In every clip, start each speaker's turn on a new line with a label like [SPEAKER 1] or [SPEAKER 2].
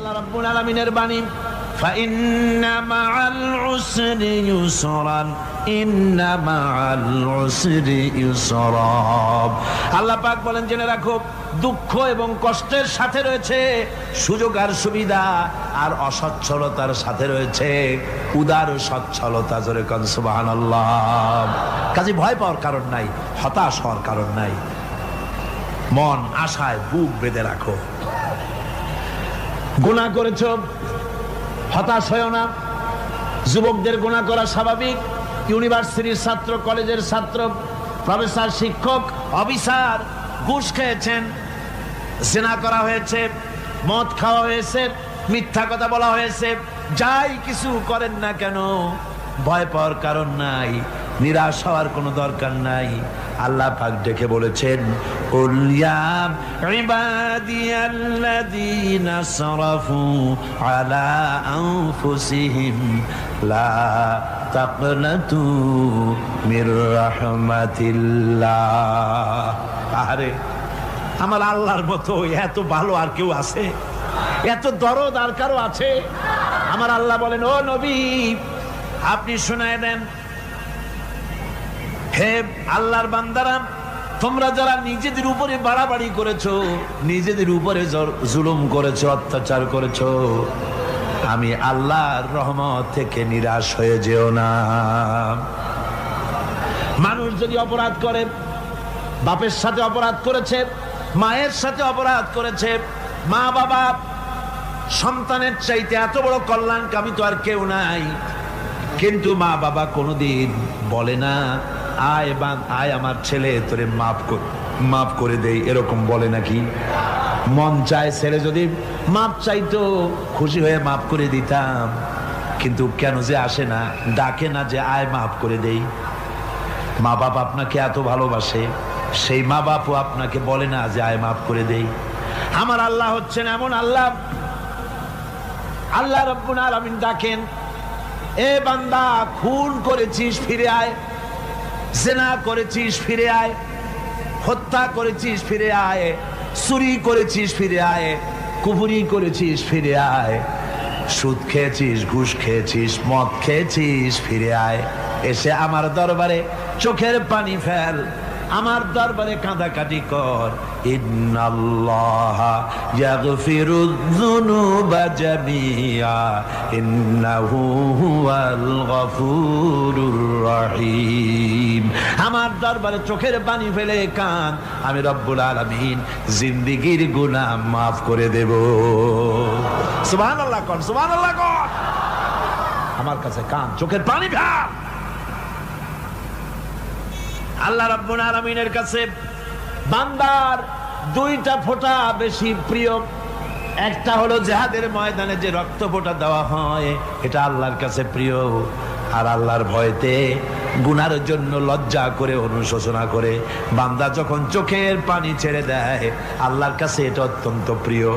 [SPEAKER 1] আল্লাহ রাব্বুল আলামিনের বাণী, ফাইন্না মাআল উসরি ইউসরান, ইন্না মাআল উসরি ইউসরা। আল্লাহ পাক বলেন, জেনে রাখো, দুঃখ এবং কষ্টের সাথে রয়েছে সুযোগ আর সুবিধা, আর অসচ্ছলতার সাথে রয়েছে উদার সচ্ছলতা। জোরে কোন সুবহানাল্লাহ। কাজে ভয় পাওয়ার কারণ নাই, হতাশ হওয়ার কারণ নাই। মন আশায় বুক বেঁধে রাখো। গুনাহ করেছো, হতাশ হয়েও না। যুবকদের গুনাহ করা স্বাভাবিক। ইউনিভার্সিটির ছাত্র, কলেজের ছাত্র, প্রফেসর, শিক্ষক, অফিসার ঘুষ খেয়েছেন, জিনা করা হয়েছে, মদ খাওয়া হয়েছে, মিথ্যা কথা বলা হয়েছে, যাই কিছু করেন না কেন ভয় পাওয়ার কারণ নাই, নিরাশ হওয়ার কোনো দরকার নাই। আল্লাহ পাক ডেকে বলেছেন, কুল ইয়া ইবাদিয়াল্লাযীনা আসরাফু আলা আনফুসিহিম লা তাকনাতু মির রাহমাতিল্লাহ। আরে আমার আল্লাহর মতো এত ভালো আর কেউ আছে? এত দরদ আর কারো আছে? আমার আল্লাহ বলেন, ও নবী, আপনি শোনায় দেন, হে আল্লাহর বান্দারা, তোমরা যারা নিজেদের উপরে বাড়াবাড়ি করেছো, নিজেদের উপরে জুলুম করেছো, অত্যাচার করেছো, আমি আল্লাহর রহমত থেকে নিরাশ হয়ে যেও না। মানুষ যদি অপরাধ করে, বাপের সাথে অপরাধ করেছে, মায়ের সাথে অপরাধ করেছে, মা বাবা সন্তানের চাইতে এত বড় কল্যাণকামী তো আর কেউ নাই, কিন্তু মা বাবা কোনোদিন বলে না, আয় আমার ছেলে তোরে মাফ করে দেই, এরকম বলে নাকি? মন চায় ছেলে যদি মাপ চাইতো, খুশি হয়ে মাফ করে দিতাম, কিন্তু কেন যে আসে না, ডাকে না যে আয় মাফ করে দেই। মা বাপ আপনাকে এত ভালোবাসে, সেই মা বাপও আপনাকে বলে না যে আয় মাফ করে দেই। আমার আল্লাহ হচ্ছেন এমন আল্লাহ, আল্লাহ রাব্বুল আলামিন ডাকেন, এ বান্দা, খুন করেছিস ফিরে আয়, জিনা করেছিস ফিরে আয়, হত্যা করেছিস ফিরে আয়, চুরি করেছিস ফিরে আয়, কুফরি করেছিস ফিরে আয়, সুদ খেয়েছিস, ঘুষ খেয়েছিস, মদ খেয়েছিস ফিরে আয়। এসে আমার দরবারে চোখের পানি ফেল, আমার দরবারে কাঁদাকাটি কর। ইন্নাল্লাহা ইয়াগফিরুয যুনুবা জামিআ ইন্নাহু হুয়াল গফুরুর রহিম। আমার দরবারে চোখের পানি ফেলে কান, আমি রব্বুল আলামিন জিন্দেগীর গুনাহ মাফ করে দেব। সুবহানাল্লাহ কোন, সুবহানাল্লাহ কোন। আমার কাছে কান, চোখের পানি ফেল। আল্লাহ রাব্বুল আলামিনের কাছে বান্দার দুইটা ফোঁটা বেশি প্রিয়। একটা হলো জিহাদের ময়দানে যে রক্ত ফোঁটা দেওয়া হয়, এটা আল্লাহর কাছে প্রিয়। আর আল্লাহর ভয়তে গুনার জন্য লজ্জা করে, অনুশোচনা করে বান্দা যখন চোখের পানি ছেড়ে দেয়, আল্লাহর কাছে এটা অত্যন্ত প্রিয়।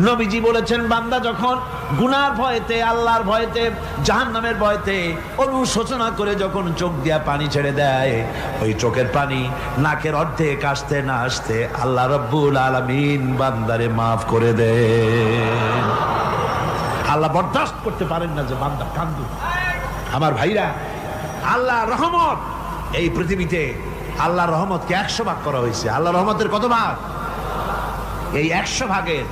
[SPEAKER 1] নবীজি বলেছেন, বান্দা যখন গুনার ভয়তে, আল্লাহর ভয়তে, জাহান্নামের ভয়তে অনুশোচনা করে যখন চোখ দিয়া পানি ছেড়ে দেয়, ওই চোখের পানি নাকের অর্ধেক আসতে না আসতে আল্লাহ রাব্বুল আলামিন বান্দারে মাফ করে দেন। আল্লাহ বরদাস্ত করতে পারেন না যে বান্দা কান্দু। আমার ভাইরা, আল্লাহ রহমত এই পৃথিবীতে, আল্লাহ রহমতকে 100 ভাগ করা হয়েছে। আল্লাহ রহমতের কত ভাগ? এই 100 ভাগের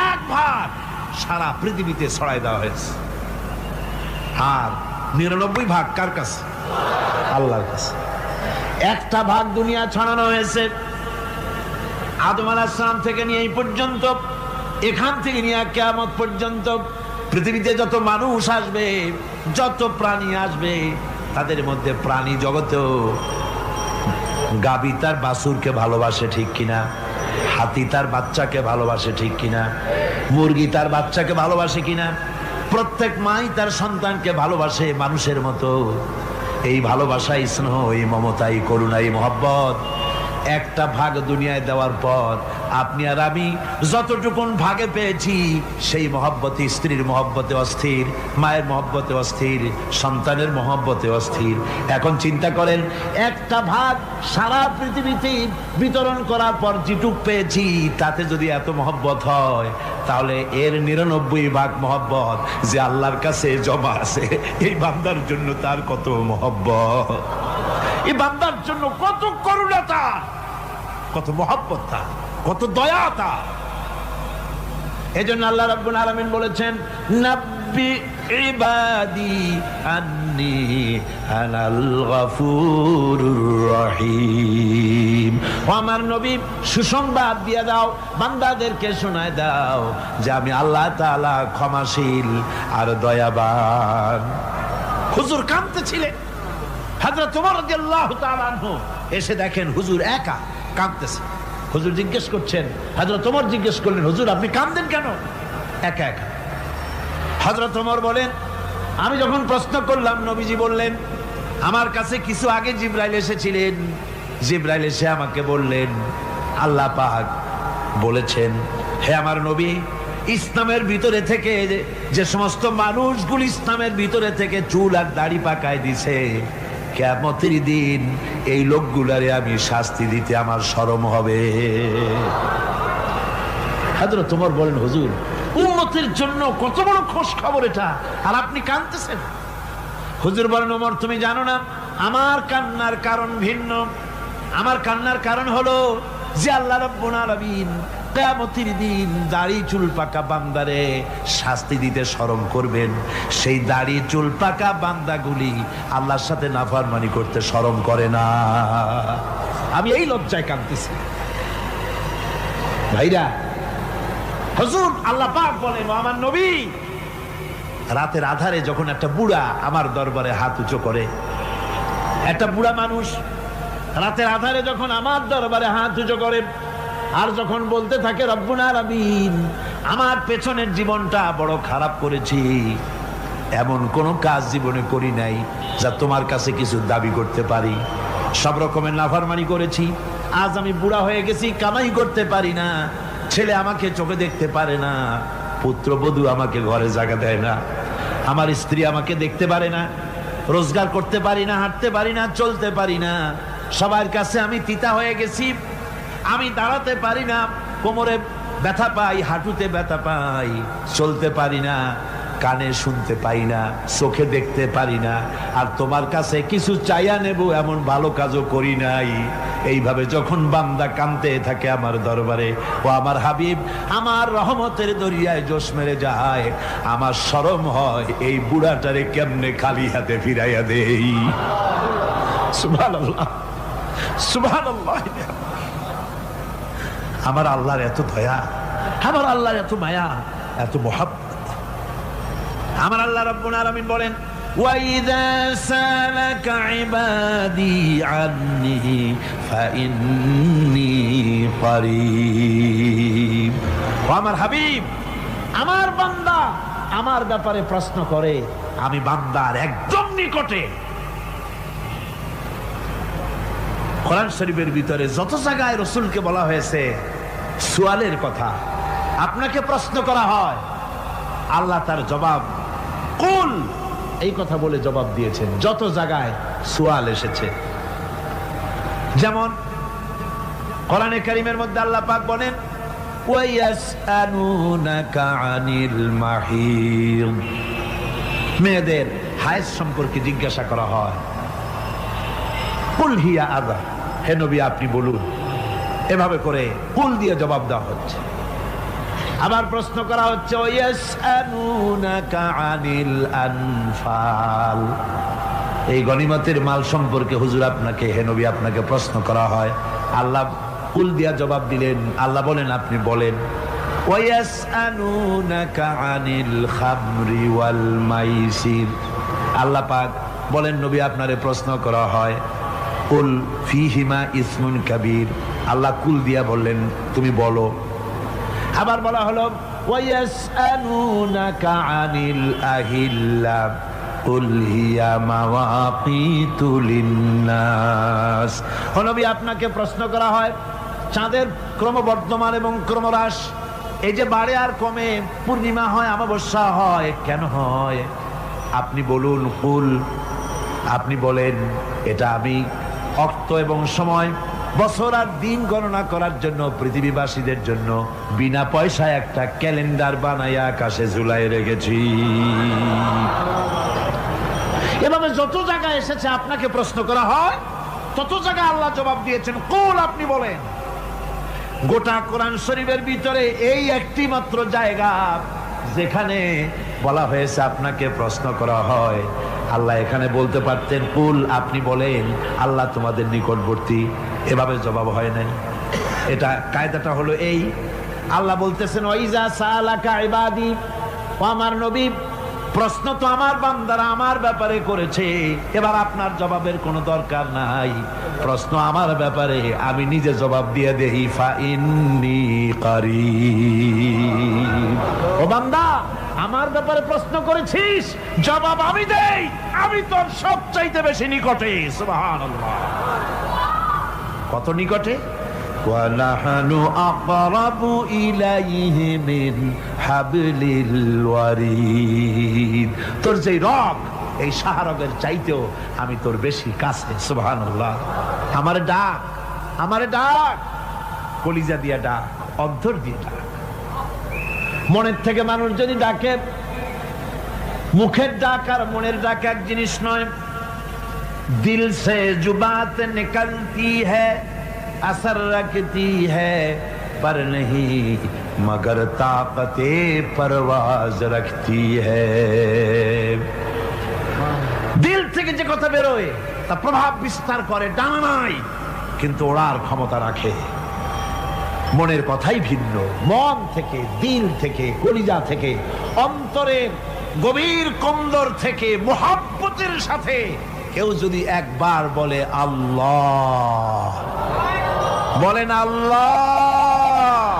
[SPEAKER 1] 1 ভাগ সারা পৃথিবীতে ছড়াই দেওয়া হয়েছে। আর 99 ভাগ কার কাছে? আল্লাহর কাছে। একটা ভাগ দুনিয়া ছড়ানো হয়েছে আদম আলাইহিস সালাম থেকে নিয়ে এই পর্যন্ত, এখান থেকে নিয়ে কিয়ামত পর্যন্ত পৃথিবীতে যত মানুষ আসবে, যত প্রাণী আসবে, তাদের মধ্যে প্রাণী জগতেও গাবি তার বাছুরকে ভালোবাসে, ঠিক কিনা? হাতি তার বাচ্চাকে ভালোবাসে, ঠিক কিনা? মুরগি তার বাচ্চাকে ভালোবাসে কিনা? প্রত্যেক মাই তার সন্তানকে ভালোবাসে মানুষের মতো। এই ভালোবাসা, স্নেহ, এই মমতা, এই করুণা, এই মহব্বত একটা ভাগ দুনিয়ায় দেওয়ার পর আপনি আর আমি যতটুকুন ভাগে পেয়েছি সেই মহব্বতে, স্ত্রীর মহব্বতে অস্থির, মায়ের মহব্বতে অস্থির, সন্তানের মহব্বতে অস্থির। এখন চিন্তা করেন, একটা ভাগ সারা পৃথিবীতে বিতরণ করার পর যেটুক পেয়েছি তাতে যদি এত মহব্বত হয়, তাহলে এর 99 ভাগ মহব্বত যে আল্লাহর কাছে জমা আছে, এই বান্দার জন্য তার কত মহব্বত, এই বান্দার জন্য কত করুণা তার, কত মহব্বত তার, কত দয়া তার। এজন্য আল্লাহ রাব্বুল আলামিন বলেছেন, নাব্বি ইবাদি আন্নী আনাল গফুরুর রহিম। ও আমার নবী, সুসংবাদ দিয়ে দাও, বান্দাদেরকে শোনায় দাও যে আমি আল্লাহ তাআলা ক্ষমাশীল আর দয়াবান। হুজুর কাঁদতেছিলেন, হযরত ওমর রাদিয়াল্লাহু তাআলা আনহু এসে দেখেন হুজুর একা কাঁদতেছে। হুজুর জিজ্ঞেস করছেন, হযরত ওমর জিজ্ঞেস করলেন, হুজুর আপনি কাঁদেন কেন একা একা? হযরত ওমর বলেন, আমি যখন প্রশ্ন করলাম নবীজি বললেন, আমার কাছে কিছু আগে জিবরাইল এসেছিলেন, জিবরাইল এসে আমাকে বললেন আল্লাহ পাক বলেছেন, হে আমার নবী, ইসলামের ভিতরে থেকে যে সমস্ত মানুষগুলো ইসলামের ভিতরে থেকে চুল আর দাড়ি পাকায় দিছে, কিয়ামতের দিন এই লোকগুলারে আমি শাস্তি দিতে আমার শরম হবে। হযরত ওমর বলেন, হুজুর উম্মতের জন্য কত বড় খোশ খবর এটা, আর আপনি কাঁদতেছেন। হুজুর বলেন, ওমর তুমি জানো না আমার কান্নার কারণ ভিন্ন। আমার কান্নার কারণ হলো যে আল্লাহ রাব্বুল আলামিন কিয়ামতের দিন দাড়ি চুল পাকা বান্দারে শাস্তি দিতে শরম করবেন, সেই দাড়ি চুল পাকা বান্দাগুলি আল্লাহর সাথে নাফরমানি করতে শরম করে না। আমি এই লজ্জায় কাঁদতেছি। ভাইরা, হুজুর আল্লাহ পাক বলেন, আমার নবী, রাতের আধারে যখন একটা বুড়া আমার দরবারে হাত উঁচু করে, একটা বুড়া মানুষ রাতের আধারে যখন আমার দরবারে হাত উঁচু করে আর যখন বলতে থাকে, রব্বুল আলামিন আমার পেছনের জীবনটা বড় খারাপ করেছি, এমন কোন কাজ জীবনে করি নাই যা তোমার কাছে কিছু দাবি করতে পারি, সব রকমের নাফরমানি করেছি, আজ আমি বুড়া হয়ে গেছি, কামাই করতে পারি না, ছেলে আমাকে চোখে দেখতে পারে না, পুত্রবধূ আমাকে ঘরে জায়গা দেয় না, আমার স্ত্রী আমাকে দেখতে পারে না, রোজগার করতে পারি না, হাঁটতে পারি না, চলতে পারি না, সবার কাছে আমি তিতা হয়ে গেছি, আমি দাঁড়াতে পারি না, কোমরে ব্যথা পাই, হাঁটুতে ব্যথা পাই, চলতে পারি না, কানে শুনতে পাই না, চোখে দেখতে পারি না, আর তোমার কাছে কিছু চাইয়া নেব এমন ভালো কাজও করি নাই। এইভাবে যখন বান্দা কাঁদতে থাকে আমার দরবারে, ও আমার হাবিব আমার রহমতের দরিয়ায় জোশ মেরে যায়, আমার শরম হয় এই বুড়াটারে কেমনে খালি হাতে ফিরাইয়া দেই। সুবহানাল্লাহ, সুবহানাল্লাহ। আমার আল্লাহর এত দয়া, আমার আল্লাহর এত মায়া, এত মহব্বত। আমার আল্লাহ রাব্বুল আলামিন বলেন, وَإِذَا سَأَلَكَ عِبَادِي عَنِّي فَإِنِّي قَرِيبٌ। আমার হাবিব, আমার বান্দা আমার ব্যাপারে প্রশ্ন করে, আমি বান্দার একদম নিকটে। কোরআন শরীফের ভিতরে যত জায়গায় রাসূলকে বলা হয়েছে সুয়ালের কথা, আপনাকে প্রশ্ন করা হয়, আল্লাহ তার জবাব কুল এই কথা বলে জবাব দিয়েছেন। যত জায়গায় সুয়াল এসেছে, যেমন কোরআনে কারীমের মধ্যে আল্লাহ পাক বলেন, ওয়ায়াসআলুনাকা আনিল মাহিদ, মেয়েদের হায়েজ সম্পর্কে জিজ্ঞাসা করা হয়, কুল হিয়া আযা, হে নবী আপনি বলুন। এভাবে করে কুল দিয়ে জবাব দেওয়া হচ্ছে। আবার প্রশ্ন করা হচ্ছে, ওয়ায়াসআলুনাকা আনিল আনফাল, এই গনিমতের মাল সম্পর্কে হুজুর আপনাকে, হে নবী আপনাকে প্রশ্ন করা হয়। আল্লাহ কুল দিয়া জবাব দিলেন, আল্লাহ বলেন আপনি বলেন। ওয়ায়াসআলুনাকা আনিল খামরি ওয়াল মাইসির, আল্লাহ পাক বলেন নবী আপনারে প্রশ্ন করা হয়, কুল ফীহিমা ইসমুন কাবীর, আল্লাহ কুল দিয়া বললেন তুমি বলো। আবার বলা হলো ওয়ায়াসআলুনাকা আনিল আহিল্লা, কুল হিয়া মাওয়াকিতু লিন্নাস। ও নবী, আপনাকে প্রশ্ন করা হয় চাঁদের ক্রমবর্ধমান এবং ক্রমহ্রাস, এই যে বাড়ে আর কমে, পূর্ণিমা হয় অমাবস্যা হয়, কেন হয়? আপনি বলুন। কুল, আপনি বলেন, এটা আমি অক্ত এবং সময়, বছর আর দিন গণনা করার জন্য পৃথিবীবাসীদের জন্য বিনা পয়সায় একটা ক্যালেন্ডার বানাইয়া আকাশে ঝুলাই রেখেছি। এভাবে যত জায়গায় এসেছে আপনাকে প্রশ্ন করা হয়, তত জায়গায় আল্লাহ জবাব দিয়েছেন কুল, আপনি বলেন। গোটা কোরআন শরীফের ভিতরে এই একটি মাত্র জায়গা যেখানে বলা হয়েছে আপনাকে প্রশ্ন করা হয়। আল্লাহ এখানে বলতে পারতেন কুল, আপনি বলেন, আল্লাহ তোমাদের নিকটবর্তী, এভাবে জবাব হয় নাই। এটা কায়দাটা হলো এই, আল্লাহ বলতেছেন ওয়াইজা সালাকা ইবাদি, ও আমার নবী, প্রশ্ন তো আমার বান্দারা আমার ব্যাপারে করেছে, এবার আপনার জবাবের কোনো দরকার নাই। প্রশ্ন আমার ব্যাপারে, আমি নিজে জবাব দিয়ে দেই, ফা ইন্নী কারীব। ও বান্দা, আমার ব্যাপারে প্রশ্ন করেছিস, জবাব আমি দেই, আমি তোর সবচাইতে বেশি নিকটে। সুবহানাল্লাহ, কত নিকটে? ওয়ানাহানু আকরাবু ইলাইহি মিন হাবলিল ওয়ারিদ। তোর যে রগ, এই শাহরগের চাইতেও আমি তোর বেশি কাছে। সুবহানাল্লাহ। আমারে ডাক, আমারে ডাক, কলিজা দিয়া ডাক, অন্তর দিয়ে ডাক। মনের থেকে মানুষ যদি ডাকে, মুখের ডাক আর মনের ডাক এক জিনিস নয়। দিল সে জুবাত নিকলতি হ্যায়, असर रखती है पर नहीं मगर ताकते परवाज रखती है। দিল থেকে যে কথা বেরোয় তা প্রভাব বিস্তার করে, ডানা নাই কিন্তু ওড়ার ক্ষমতা রাখে। মনের কথাই ভিন্ন। মন থেকে, দিল থেকে, কলিজা থেকে, অন্তরের গভীর কন্দর থেকে মুহাব্বতের সাথে কেউ যদি একবার বলে আল্লাহ, বলেন আল্লাহ,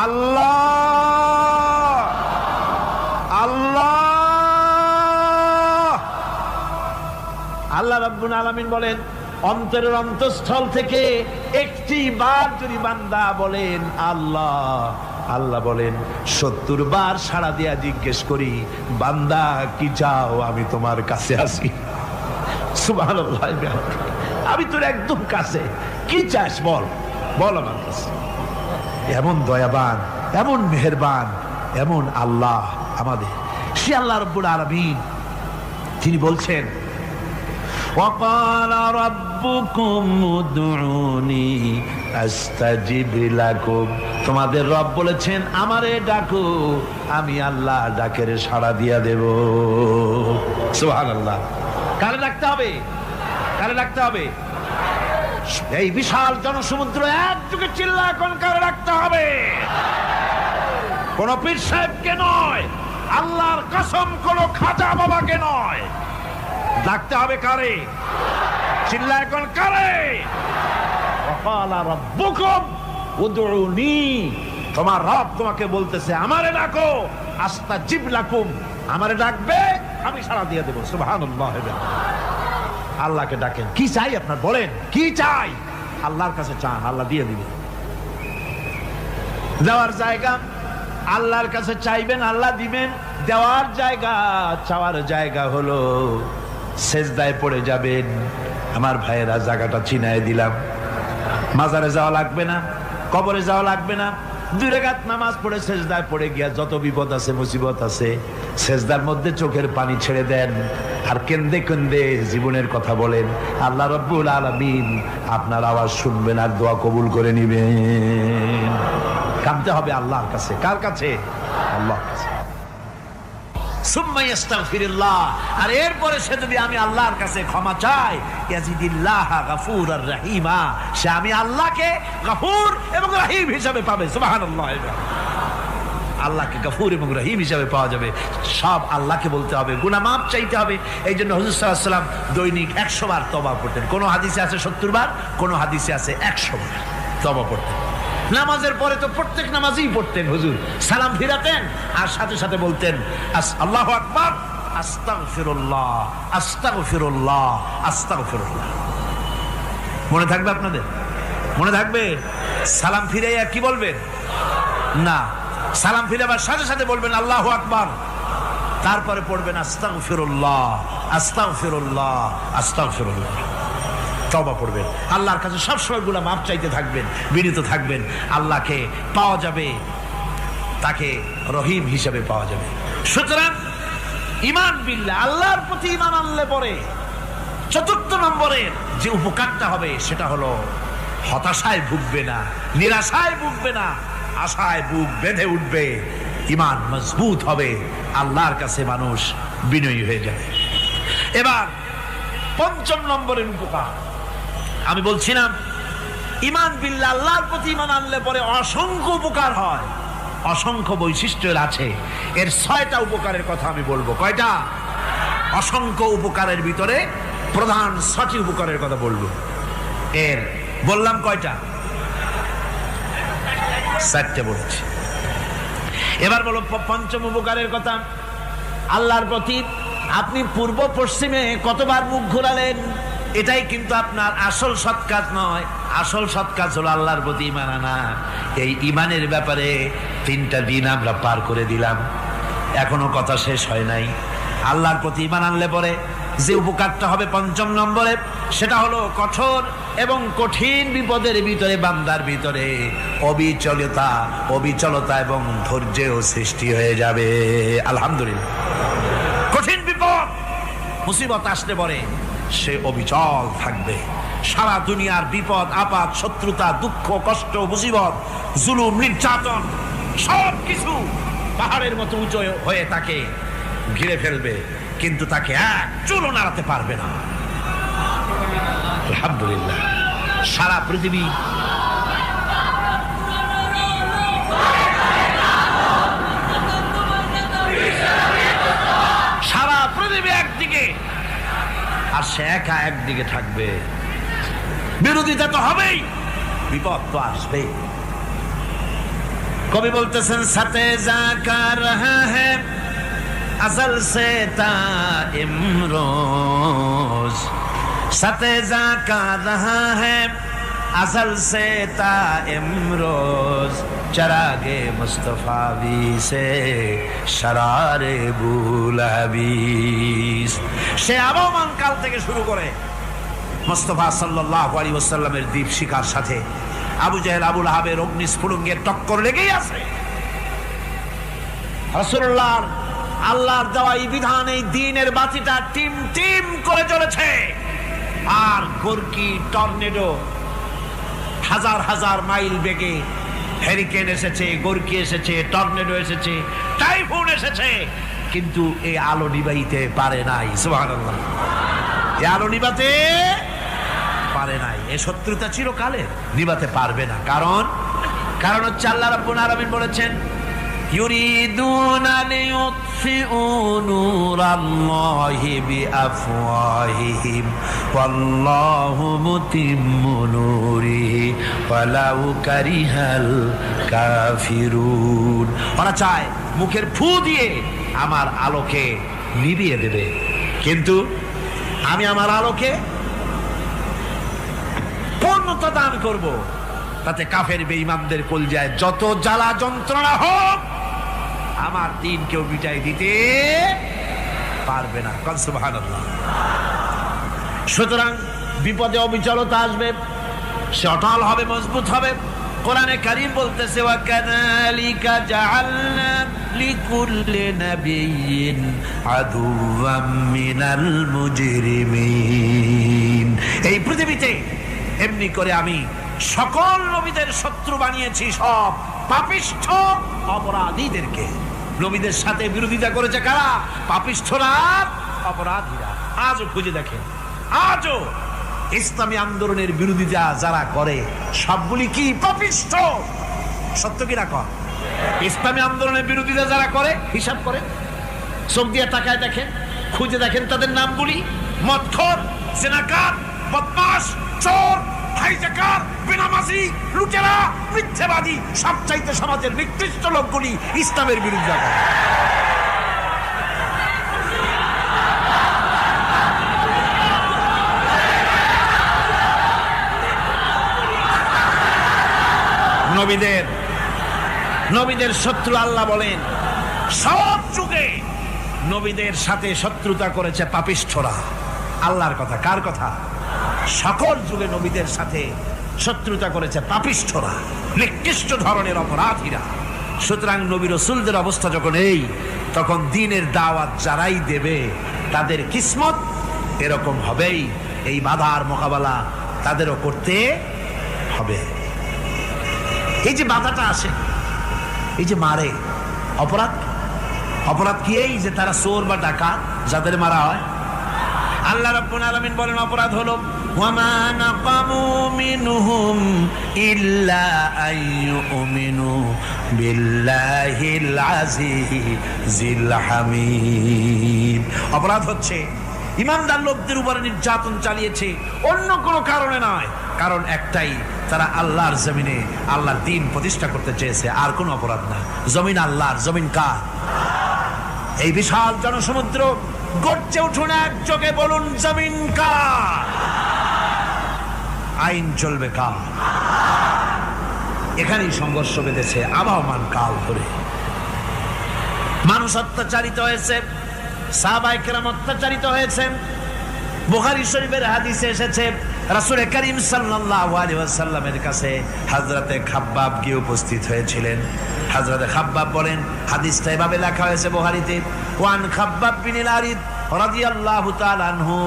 [SPEAKER 1] আল্লাহ, আল্লাহ। আল্লাহ রাব্বুল আলামিন বলেন, অন্তরের অন্তঃস্থল থেকে একটি বার যদি বান্দা বলেন আল্লাহ, আল্লাহ বলেন 70 বার সাড়া দিয়া জিজ্ঞেস করি, বান্দা কি চাও, আমি তোমার কাছে আছি। সুবহানাল্লাহ, আমি তোর একদম কাছে, কি চাস বল, বল আমার কাছে। এমন দয়াবান, এমন মেহেরবান, এমন আল্লাহ আমাদের। সে আল্লাহ রাব্বুল আলামিন, তিনি বলছেন ওয়াকালা রাব্বুকুম উদউনি আস্তাজিব লাকুম। তোমাদের রব বলেছেন আমারে ডাকো, আমি আল্লাহ ডাকের সাড়া দিয়া দেব। সুবহানাল্লাহ। কারে ডাকতে হবে? কারে ডাকতে হবে? এই বিশাল জনসমুদ্র একযোগে চিল্লা এখন কারে ডাকতে হবে? কোন পীর সাহেবকে নয়, আল্লাহর কসম কোন খাজা বাবাকে নয়, ডাকতে হবে কারে? চিল্লা এখন কারে? ওয়াকালা রাব্বুকুম উদউনি, তোমার রব তোমাকে বলতেছে আমারে ডাকো, আস্তাজিব লাকুম, আমারে ডাকবে আমি সাড়া দিয়ে দেব। সুবহানাল্লাহ। আল্লাহকে ডাকেন, কি চাই আপনার বলেন, কি চাই? আল্লাহর কাছে চান, আল্লাহ দিয়ে দিবে। দেওয়ার জায়গা আল্লাহর কাছে চাইবেন, আল্লাহ দিবেন। দেওয়ার জায়গা, চাওয়ার জায়গা হলো সেজদায় পড়ে যাবেন। আমার ভাইয়েরা, জায়গাটা চিনায় দিলাম। মাজারে যাওয়া লাগবে না, কবরে যাওয়া লাগবে না। 2 রাকাত নামাজ পড়ে সেজদায় পড়ে গিয়া যত বিপদ আছে, মুসিবত আছে, সেজদার মধ্যে চোখের পানি ছেড়ে দেন আর কেন্দে কেন্দে জীবনের কথা বলেন। আল্লাহ রাব্বুল আলামিন আপনার আওয়াজ শুনবেন আর দোয়া কবুল করে নিবেন। কাঁদতে হবে আল্লাহর কাছে। কার কাছে? আল্লাহর কাছে। সুম্মা ইস্তাগফিরুল্লাহ, আর এরপরে সে যদি আমি আল্লাহর কাছে ক্ষমা চাই, ইয়াজিদিল্লাহ গফুরার রহিমা, সে আমি আল্লাহকে গফুর এবং রহিম হিসাবে পাবে। সুবহানাল্লাহ। আল্লাহকে গফুর এবং রহিম হিসাবে পাওয়া যাবে। সব আল্লাহকে বলতে হবে, গুনাহ মাফ চাইতে হবে। এই জন্য হুজুর সাল্লাল্লাহু আলাইহি ওয়াসাল্লাম দৈনিক 100 বার তওবা করতেন। কোন হাদিসে আছে 70 বার, কোন হাদিসে আছে 100 বার তওবা করতেন। নামাজের পরে তো প্রত্যেক নামাজই পড়তেন হুজুর, সালাম ফিরাতেন আর সাথে সাথে বলতেন আল্লাহু আকবার, আস্তাগফিরুল্লাহ, আস্তাগফিরুল্লাহ, আস্তাগফিরুল্লাহ। মনে থাকবে আপনাদের? মনে থাকবে? সালাম ফিরে কি বলবেন? না, সালাম ফিরে আবার সাথে সাথে বলবেন আল্লাহু আকবার, তারপরে পড়বেন আস্তাগফিরুল্লাহ, আস্তাগফিরুল্লাহ, আস্তাগফিরুল্লাহ। তওবা পড়বেন, আল্লাহর কাছে সবসময় গুনাহ মাফ চাইতে থাকবেন, বিনীত থাকবেন। আল্লাহকে পাওয়া যাবে, তাকে রহিম হিসেবে পাওয়া যাবে। সুতরাং ঈমান বিল্লাহ, আল্লাহর প্রতি ঈমান আনলে পরে চতুর্থ নম্বরের যে উপকারটা হবে সেটা হলো হতাশায় ভুগবে না, নিরাশায় ভুগবে না, আশায় বুক বেঁধে উঠবে, ঈমান মজবুত হবে, আল্লাহর কাছে মানুষ বিনয়ী হয়ে যাবে। এবার পঞ্চম নম্বরের উপকার আমি বলছিলাম, ঈমান বিল্লাহ, আল্লাহর প্রতি ঈমান আনলে পরে অসংখ্য উপকার হয়, অসংখ্য বৈশিষ্ট্য আছে। এর 6টা উপকারের কথা আমি বলবো। কয়টা? অসংখ্য উপকারের ভিতরে প্রধান 6টি উপকারের কথা বলবো। এর বললাম কয়টা? 4টে বলেছি। এবার বলো পঞ্চম উপকারের কথা। আল্লাহর প্রতি আপনি পূর্ব পশ্চিমে কতবার মুখ ঘোরালেন, এটাই কিন্তু আপনার আসল সৎ কাজ নয়। আসল সৎ কাজ হলো আল্লাহর প্রতি ঈমান আনা। এই ঈমানের ব্যাপারে 3টা দিন আমরা পার করে দিলাম, এখনো কথা শেষ হয় নাই। আল্লাহর প্রতি ঈমান আনলে পরে যে উপকারটা হবে পঞ্চম নম্বরে, সেটা হলো কঠোর এবং কঠিন বিপদের ভিতরে বান্দার ভিতরে অবিচলতা এবং ধৈর্যের সৃষ্টি হয়ে যাবে। আলহামদুলিল্লাহ। কঠিন বিপদ মুসিবত আসলে পরে সে অবিচল থাকবে। সারা দুনিয়ার বিপদ আপদ, শত্রুতা, দুঃখ, কষ্ট, মুসিবত, জুলুম, নির্যাতন সবকিছু পাহাড়ের মতো উঁচু হয়ে তাকে ঘিরে ফেলবে, কিন্তু তাকে এক চুলও নাড়াতে পারবে না। আলহামদুলিল্লাহ। সারা পৃথিবী একদিকে আর সে একা একদিকে থাকবে। বিরোধিতা তো হবেই, বিপদ তো আসবেই। কবি বলতেছেন, সাথে জাকা রহা হ্যায় अज़ल से ता इमरोज, सते जाका रहा है अज़ल से ता इमरोज, चरागे मुस्तफावी से शरारे बुलहबीस। সে আবহমান কাল থেকে শুরু করে মুস্তাফা সাল্লাল্লাহু আলাইহি ওয়াসাল্লামের দীপ শিখার সাথে আবু জাহেল, আবু লাহাবের অগ্নিস্ফুলিঙ্গের টক্কর লেগেই আছে। রাসূলুল্লাহর আল্লাহর দেওয়া এই বিধান, এই দ্বীনের বাতিটা টিম টিম করে জ্বলেছে। আর গোরকি, টর্নেডো, হাজার হাজার মাইল বেগে হেরিকেন এসেছে, গোরকি এসেছে, টর্নেডো এসেছে, টাইফুন এসেছে, কিন্তু এই আলো নিবাইতে পারে নাই। সুবহানাল্লাহ। এই আলো নিবাতে পারে নাই। এই শত্রুতা চিরকালের, নিবাতে পারবে না। কারণ হচ্ছে আল্লাহ রাব্বুল আলামিন বলেছেন, ইউরিদুনা লিইউতফিউ নূরাল্লাহি বিআফওয়াহিহিম ওয়াল্লাহু মুতিম্মু নূরিহি ওয়ালাউ কারিহাল কাফিরুন। ওরা চায় মুখের ফু দিয়ে আমার আলোকে নিভিয়ে দেবে, কিন্তু আমি আমার আলোকে পূর্ণতা দান করব। তাতে কাফের বেঈমানদের কলজায় যত জ্বালা যন্ত্রণা হোক, আমার দ্বীন কেউ মিটাই দিতে পারবে না। সুবহানাল্লাহ। সুতরাং বিপদে অবিচলতা আসবে, সে অটল হবে, মজবুত হবে। কোরআনে কারীম বলতেছে, ওয়া কাযালিকা জাআলনা লিকুল্লি নাবিয়্যিন আদুওয়াম মিনাল মুজরিমিন। এই পৃথিবীতে এমনি করে আমি সকল নবীদের শত্রু বানিয়েছি, সব পাপিষ্ঠ অপরাধীদেরকে। নবীদের সাথে বিরোধিতা করেছে কারা? পাপিষ্ঠরা, অপরাধীরা। আজও খুঁজে দেখেন, আজও ইসলামী আন্দোলনের বিরোধিতা যারা করে সবগুলি কি? পাপিষ্ঠ। সত্য কিনা কর? ইসলামী আন্দোলনের বিরোধিতা যারা করে হিসাব করে, চোখ দিয়ে তাকায় দেখেন, খুঁজে দেখেন তাদের নামগুলি। মদখোর, জেনাকার, বদমাশ, চোর, হাইজাকার, বেনামাজি, লুটেরা, মিথ্যাবাদী, সবচাইতে সমাজের নিকৃষ্ট লোকগুলি ইসলামের বিরুদ্ধে। নবীদের শত্রু আল্লাহ বলেন সব যুগে নবীদের সাথে শত্রুতা করেছে পাপিষ্ঠরা। আল্লাহর কথা, কার কথা? সকল যুগে নবীদের সাথে শত্রুতা করেছে পাপিষ্ঠরা, নিকৃষ্ট ধরনের অপরাধীরা। সুতরাং নবী রাসূলদের অবস্থা যখন এই, তখন দ্বীনের দাওয়াত যারাই দেবে তাদের কিসমত এরকম হবেই। এই বাধার মোকাবেলা তাদেরও করতে হবে। এই যে বাধাটা আসে, এই যে মারে, অপরাধ কি? এই যে তারা চোর বা ডাকাত যাদের মারা হয়। আল্লাহ রাব্বুল আলামিন বলেন অপরাধ হলো ওয়ামা নাকামু মিনহুম ইল্লা আইয়ুমিনু বিল্লাহিল আজিজিল হামিদ। অপরাধ হচ্ছে ইমানদার লোকদের উপরে নির্যাতন চালিয়েছে, অন্য কোনো কারণে নয়। কারণ একটাই, তারা আল্লাহর জমিনে আল্লাহর দ্বীন প্রতিষ্ঠা করতে চেয়েছে, আর কোনো অপরাধ না। জমিন আল্লাহর, জমিন কার? এই বিশাল জনসমুদ্র গর্জে উঠুন একযোগে, বলুন জমিন কার? আইন চলবে কার? এখানেই সংঘর্ষ বেঁধেছে আবহমান কাল ধরে। মানুষ অত্যাচারিত হয়েছে, সাহাবায়ে কেরাম অত্যাচারিত হয়েছেন। বুখারী শরীফের হাদিসে এসেছে রাসূল করিম সাল্লাল্লাহু আলাইহি ওয়াসাল্লামের কাছে হযরতে খাব্বাব গিয়ে উপস্থিত হয়েছিলেন। হযরতে খাব্বাব বলেন, হাদিসটা এভাবে লেখা হয়েছে বুখারীতে, ওয়ান খাব্বাব বিন আরিদ রাদিয়াল্লাহু তাআলা আনহু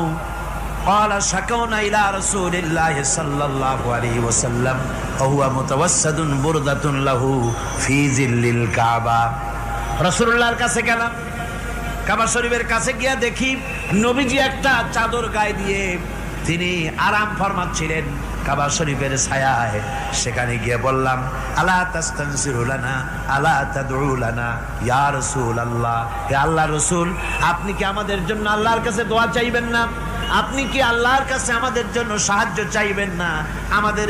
[SPEAKER 1] قال شكونا إلى رسول الله صلى الله عليه وسلم وهو متوسد بردة له في ظل الكعبة। রাসূলুল্লাহর কাছে গেলাম, কাবা শরীফের কাছে গিয়ে দেখি নবীজি একটা চাদর গায়ে দিয়ে তিনি আরাম ফরমাচ্ছিলেন কাবা শরীফের ছায়ায়। সেখানে গিয়ে বললাম, আলা তাস্তানসিরু লানা আলা তাদউ লানা ইয়া রাসূলুল্লাহ, হে আল্লাহর রাসূল, আপনি কি আমাদের জন্য আল্লাহর কাছে দোয়া চাইবেন না? আপনি কি আল্লাহর কাছে আমাদের জন্য সাহায্য চাইবেন না? আমাদের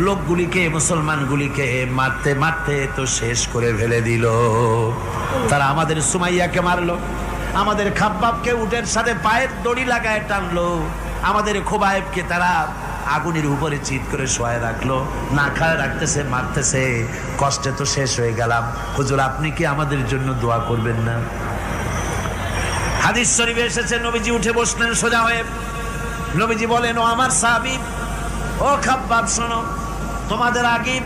[SPEAKER 1] লোকগুলিকে, মুসলমানগুলিকে মারতে মারতে তো শেষ করে ফেলে দিল। তারা আমাদের সুমাইয়াকে মারলো, আমাদের খাব্বাবকে উটের সাথে পায়ের দড়ি লাগায় টানলো, আমাদের খোবায়েবকে তারা আগুনের উপরে চিৎ করে শোয়ায় রাখলো, না খায় রাখতেছে, মারতেছে, কষ্টে তো শেষ হয়ে গেলাম। হুজুর, আপনি কি আমাদের জন্য দোয়া করবেন না? হাদিস শরীফে এসেছে নবীজি উঠে বসলেন সোজা হয়ে। নবীজি বলেন, ও আমার সাহাবী, ও খাব্বাব, শোনো, তোমাদের আগে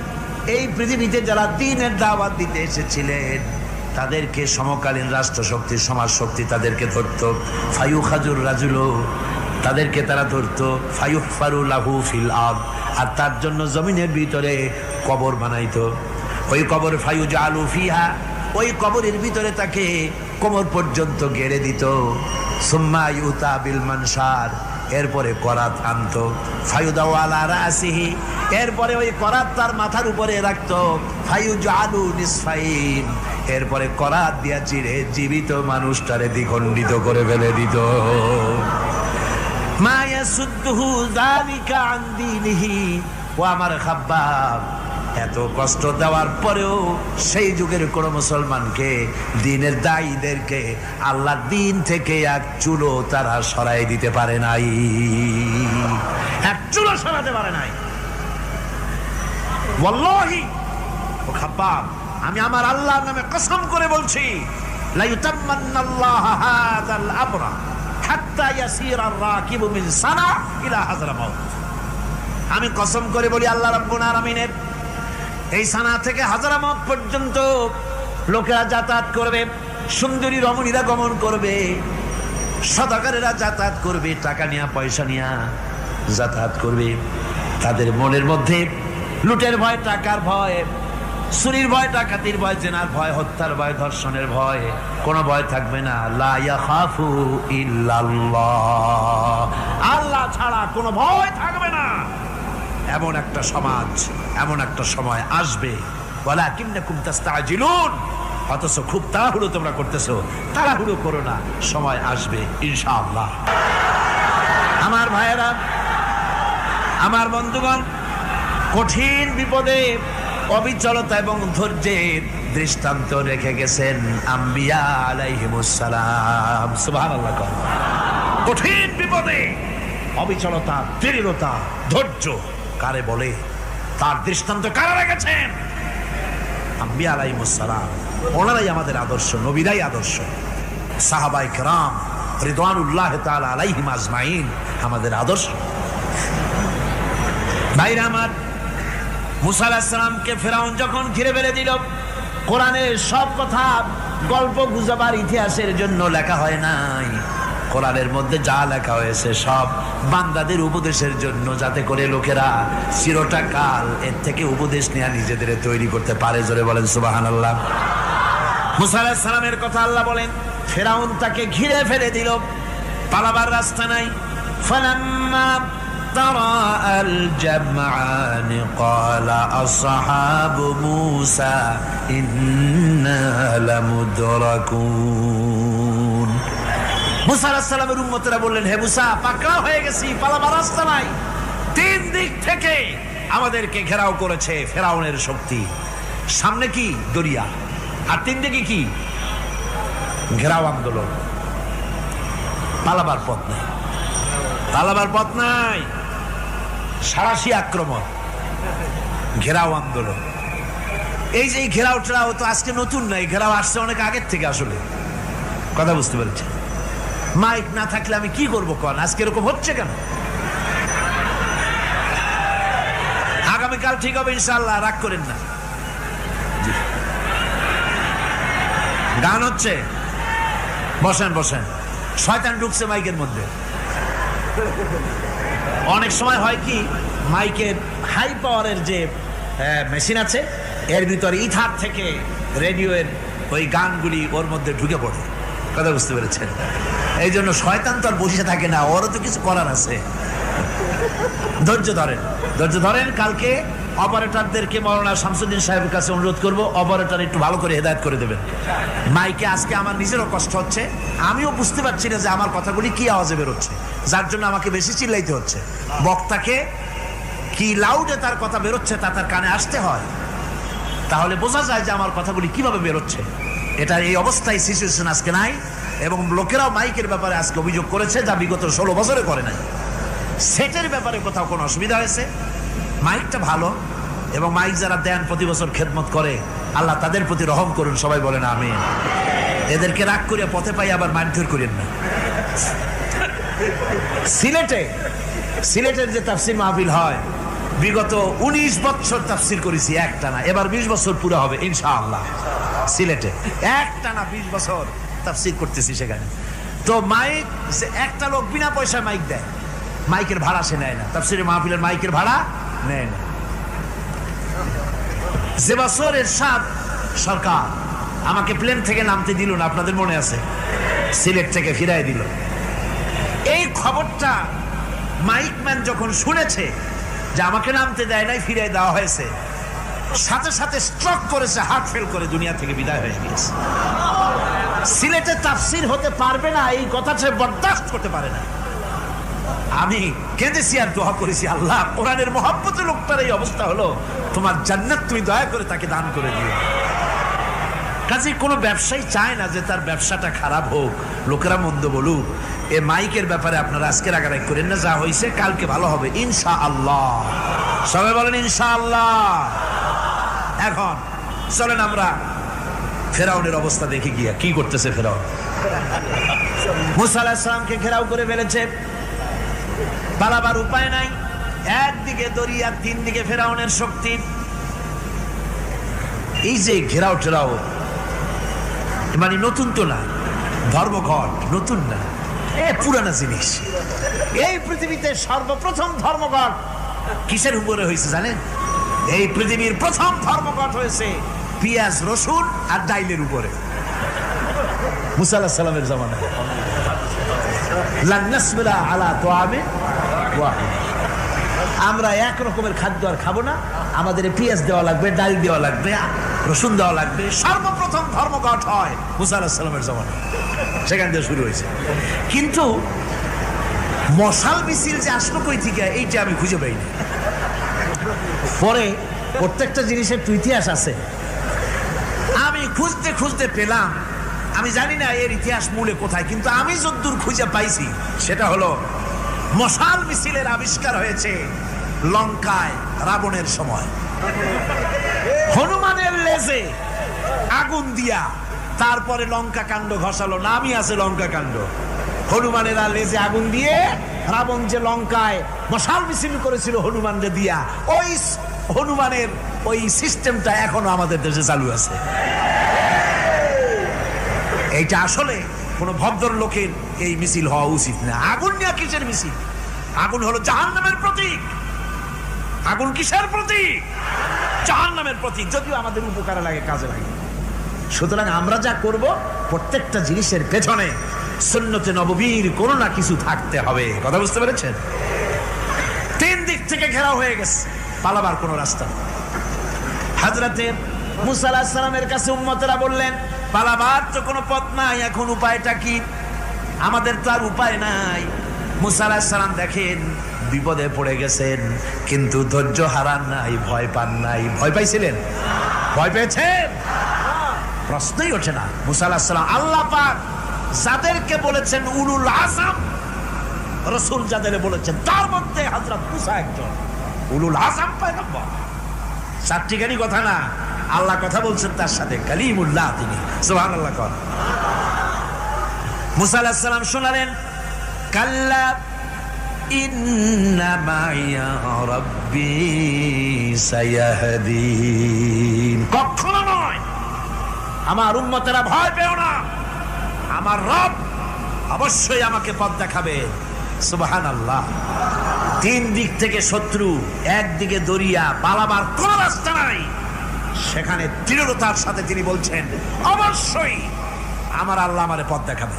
[SPEAKER 1] এই পৃথিবীতে যারা দ্বীনের দাওয়াত দিতে এসেছিলেন তাদেরকে সমকালীন রাষ্ট্রশক্তি, সমাজ শক্তি তাদেরকে ধরতো। ফায়ুখাজুর রাজুলো, তাদেরকে তারা ধরতো। ফায়ুহফারু লাহু ফিল আরদ, আর তার জন্য জমিনের ভিতরে কবর বানাইতো। ওই কবর ফায়ুজালু ফিহা, ওই কবরের ভিতরে তাকে কোমর পর্যন্ত গেড়ে দিত। সুম্মা ইউতা বিল মানশার, এরপরে করাত আনতো। ফায়ুদাউ আলা রাসিহি, এরপরে ওই করাত তার মাথার উপরে রাখতো। ফায়ুজালু নিসফাইন, এরপরে করাত দিয়া চিরে জীবিত মানুষটারে দ্বিখণ্ডিত করে ফেলে দিত। মা ইয়াসুদ্দুহু যালিকা আন দীনিহি। ও আমার খাব্বাব, এত কষ্ট দেওয়ার পরেও সেই যুগের কোন মুসলমানকে, দ্বীনের দায়ীদেরকে আল্লাহর দ্বীন থেকে এক চুলো তারা সরাই দিতে পারে নাই, এক চুলো সরাতে পারে নাই। ওয়াল্লাহি, ও খাব্বাব, আমি আমার আল্লাহর নামে কসম করে বলছি, লা ইউতাম্মান্নাল্লাহু হাযাল আমরা হাত্তা ইয়াসিরা আর-রাকিবু মিন সানা ইলা হাযরামাউত। আমি কসম করে বলি, আল্লাহ রাব্বুল আলামিনের এই সানা থেকে হাজারামাউত পর্যন্ত লোকেরা যাতায়াত করবে, সুন্দরী রমণীরা গমন করবে, সদাগরেরা যাতায়াত করবে, টাকা নিয়া পয়সা নিয়া যাতায়াত করবে। তাদের মনের মধ্যে লুটের ভয়, টাকার ভয়, চুরির ভয়, ডাকাতির ভয়, জেনার ভয়, হত্যার ভয়, ধর্ষণের ভয়, কোনো ভয় থাকবে না। লা ইয়াখাফু ইল্লাল্লাহ, আল্লাহ ছাড়া কোনো ভয় থাকবে না। এমন একটা সমাজ, এমন একটা সময় আসবে, ওয়ালাকিন্নাকুম তাস্তাজিলুন, অথচ খুব তাড়াহুড়ো তোমরা করতেছো। তাড়াহুড়ো করো না, সময় আসবে ইনশাআল্লাহ। আমার ভাইয়েরা, আমার বন্ধুগণ, কঠিন বিপদে অবিচলতা এবং ধৈর্যের দৃষ্টান্ত রেখে গেছেন আম্বিয়া আলাইহিমুস সালাম। সুবহানাল্লাহ। কঠিন বিপদে অবিচলতা, দৃঢ়তা, ধৈর্য কারে বলে, তার দৃষ্টান্ত কারা রেখেছেন?
[SPEAKER 2] আম্বিয়া আলাইহিস সালাম, ওনারাই আমাদের আদর্শ, নবীরাই আদর্শ, সাহাবায়ে কেরাম রিদওয়ানুল্লাহ তাআলা আলাইহিম আজমাইন আমাদের আদর্শ। ভাইরা আমার, মুসা আলাইহিস সালামকে ফেরাউন যখন ঘিরে ফেলে দিল, কোরআনের সব কথা গল্প গুজবার ইতিহাসের জন্য লেখা হয় নাই। কোরআনের মধ্যে যা লেখা হয়েছে সব বান্দাদের উপদেশের জন্য, যাতে করে লোকেরা চিরটা কাল এর থেকে উপদেশ নিয়ে নিজেদের তৈরি করতে পারে। জোরে বলেন সুবহানাল্লাহ। মুসা আলাইহিস সালামের কথা আল্লাহ বলেন, ফেরাউন তাকে ঘিরে ফেলে দিল, পালাবার রাস্তা নাই। ফালাম্মা তারাআল জামআন ক্বালা আসহাবু মূসা ইন্না লামুদরাকুন। মুসা আলাইহিস সালামের উম্মতেরা বললেন, হে মুসা, পাকড়াও হয়ে গেছি, পালাবার রাস্তা নাই। তিন দিক থেকে আমাদেরকে ঘেরাও করেছে ফেরাউনের শক্তি। সামনে কি? দরিয়া, আর তিন দিকে কি? ঘেরাও আন্দোলন। পালাবার পথ নাই, পালাবার পথ নাই। সারাশি আক্রমণ, ঘেরাও আন্দোলন। এই যে ঘেরাও টেরাও তো আজকে নতুন নাই, ঘেরাও আসছে অনেক আগের থেকে। আসলে কথা বুঝতে পেরেছি। মাইক না থাকলে আমি কি করবো কোন? আজকে এরকম হচ্ছে কেন? আগামীকাল ঠিক হবে ইনশাআল্লাহ, রাগ করেন না। গান হচ্ছে, বসেন বসেন। শয়তান ঢুকছে মাইকের মধ্যে। অনেক সময় হয় কি, মাইকের হাই পাওয়ারের যে মেশিন আছে, এর ভিতরে ইথার থেকে রেডিওর ওই গানগুলি ওর মধ্যে ঢুকে পড়ে। কথা বুঝতে পেরেছেন? এই জন্য শয়তান তো আর বসে থাকে না, ওরও তো কিছু করার আছে। ধৈর্য ধরেন, ধৈর্য ধরেন। কালকে অপারেটরদেরকে মাওলানা শামসুদ্দিন সাহেবের কাছে অনুরোধ করব, অপারেটর একটু ভালো করে হেদায়েত করে দেবেন। মাইকে আজকে আমার নিজেরও কষ্ট হচ্ছে, আমিও বুঝতে পারছি না যে আমার কথাগুলি কি আওয়াজে বেরোচ্ছে, যার জন্য আমাকে বেশি চিল্লাইতে হচ্ছে। বক্তাকে কি লাউডে তার কথা বেরোচ্ছে তা তার কানে আসতে হয়, তাহলে বোঝা যায় যে আমার কথাগুলি কিভাবে বেরোচ্ছে। এটা এই অবস্থায় সিচুয়েশন আজকে নাই, এবং লোকেরাও মাইকের ব্যাপারে আজকে অভিযোগ করেছে, যা বিগত 16 বছরে করে নাই। সেটের ব্যাপারে কোথাও কোনো অসুবিধা হয়েছে? মাইকটা ভালো, এবং মাইক যারা দেন প্রতি বছর খেদমত করে, আল্লাহ তাদের প্রতি রহম করুন। সবাই বলেন আমিন। এদেরকে রাগ করে পথে পাই আবার মারধর করেন না। সিলেটের যে তাফসির মাহফিল হয়, বিগত 19 বছর তাফসির করেছি একটানা, এবার 20 বছর পুরো হবে ইনশাআল্লাহ। সিলেটে একটানা 20 বছর তাফসির করতেছি সেখানে। তো মাইক, একটা লোক বিনা পয়সায় মাইক দেয়, মাইকের ভাড়া সে নেয় না। তাফসিরের মাহফিলের মাইকের ভাড়া নেয় না। যে বছর এরশাদ সরকার আমাকে প্লেন থেকে নামতে দিল না, আপনাদের মনে আছে? সিলেট থেকে ফিরাই দিল। এই খবরটা মাইকম্যান যখন শুনেছে যে আমাকে নামতে দেয় নাই, ফিরাই দেওয়া হয়েছে, সাথে সাথে স্ট্রোক করেছে, হার্ট ফেল করে দুনিয়া থেকে বিদায় হয়ে গিয়েছে। সিলেটে তাফসির হতে পারবে না, এই কথাটা বরদাস্ত করতে পারে না। আমি কেঁদেছি আর দোয়া করেছি, আল্লাহ, কোরআনের মহব্বতে লোকটার এই অবস্থা হলো, তোমার জান্নাত তুমি দয়া করে তাকে দান করে দিও। কাজে কোনো ব্যবসায়ী চায় না যে তার ব্যবসাটা খারাপ হোক, লোকেরা মন্দ বলুক। এ মাইকের ব্যাপারে আপনারা আজকে রাগারাগ করেন না, যা হয়েছে কালকে ভালো হবে ইনশাআল্লাহ। সবাই বলেন ইনশাআল্লাহ। এখন চলেন আমরা ফেরাউনের অবস্থা দেখে গিয়া কি করতেছে ফেরাউন। মুসা আলাইহিস সালামকে ঘেরাও করে ফেলেছে, পালাবার উপায় নাই। একদিকে দরিয়া, তিন দিকে ফেরাউনের শক্তি। এই যে ঘেরাও টেরাও মানে নতুন তো না, ধর্মঘট নতুন না, পুরানা জিনিস। এই পৃথিবীতে সর্বপ্রথম ধর্মঘট কিসের উপরে হয়েছে জানেন? এই পৃথিবীর প্রথম ধর্মঘট হয়েছে পেঁয়াজ, রসুন আর ডাইলের উপরে, মুসা আলাইহিস সালামের জামানায়। লান নাসবিরা আলা তুআমিন ওয়াহিদ, আমরা এক রকমের খাদ্য আর খাবো না, আমাদের পেঁয়াজ দেওয়া লাগবে, ডাল দেওয়া লাগবে, রসুন দেওয়া লাগবে। সর্বপ্রথম ধর্মঘট হয় মুসা আলাইহিস সালামের জামানায়, সেখান থেকে শুরু হয়েছে। কিন্তু মশাল মিছিল যে আসলো কই থেকে, এইটা আমি খুঁজে পাইনি। পরে প্রত্যেকটা জিনিসের তো ইতিহাস আছে, আমি খুঁজতে খুঁজতে পেলাম। আমি জানি না এর ইতিহাস মূলে কোথায়, কিন্তু আমি যতদূর খুঁজে পাইছি সেটা হলো মশাল মিছিলের আবিষ্কার হয়েছে লঙ্কায় রাবণের সময়। হনুমানের লেজে আগুন দিয়া তারপরে লঙ্কা কাণ্ড ঘষালো, নামই আছে লঙ্কা কাণ্ড। হনুমানের লেজে আগুন দিয়ে রাবণ যে লঙ্কায় মশাল মিছিল করেছিল হনুমানকে দিয়া, ওই হনুমানের ওই সিস্টেমটা এখনো আমাদের দেশে চালু আছে। এইটা আসলে কোন ভদ্রলোকের এই মিছিল হওয়া উচিত না। আগুন নিয়ে কিসের মিছিল? আগুন হলো জাহান্নামের প্রতীক। আগুন কিসের প্রতীক? জাহান্নামের প্রতীক। যদিও আমাদের উপকারে লাগে, কাজে লাগে। সুতরাং আমরা যা করব প্রত্যেকটা জিনিসের পেছনে সুন্নতে নববীর কোনো না কিছু থাকতে হবে। কথা বুঝতে পেরেছেন? তিন দিক থেকে ঘেরাও হয়ে গেছে, পালাবার কোনো রাস্তা নেই। হযরতে মুসা আলাইহিস সালামের কাছে উম্মতেরা বললেন, পালাবার তো কোনো পথ নাই, এখন উপায়টা কি? আমাদের তো আর উপায় নাই। মুসা আলাইহিস সালাম দেখেন বিপদে পড়ে গেছেন, কিন্তু ধৈর্য হারান নাই, ভয় পান নাই। ভয় পাইছিলেন? ভয় পেয়েছেন? প্রশ্নই ওঠে না। মুসা আলাইহিস সালাম আল্লাহ পাক যাদেরকে বলেছেন উলুল আযম রাসূল, যাদের বলেছেন তার মধ্যে হযরত মুসা একজন উলুল আযম পয়গম্বর। চারটিখানি কথা না, আল্লাহ কথা বলছেন তার সাথে, কালিমুল্লাহ তিনি। সুবহানাল্লাহ। কর মুসা আলাইহিস সালাম শোনালেন, কাল্লা ইন্না মাইয়া রাব্বি সায়াহদিন। কখনো নয়, আমার উম্মতেরা ভয় পেও না, আমার রব অবশ্যই আমাকে পথ দেখাবে। সুবহানাল্লাহ। তিন দিক থেকে শত্রু, একদিকে দরিয়া, পালাবার কোন রাস্তা নাই। সেখানে দৃঢ়তার সাথে তিনি বলছেন, অবশ্যই আমার আল্লাহ আমারে পথ দেখাবে।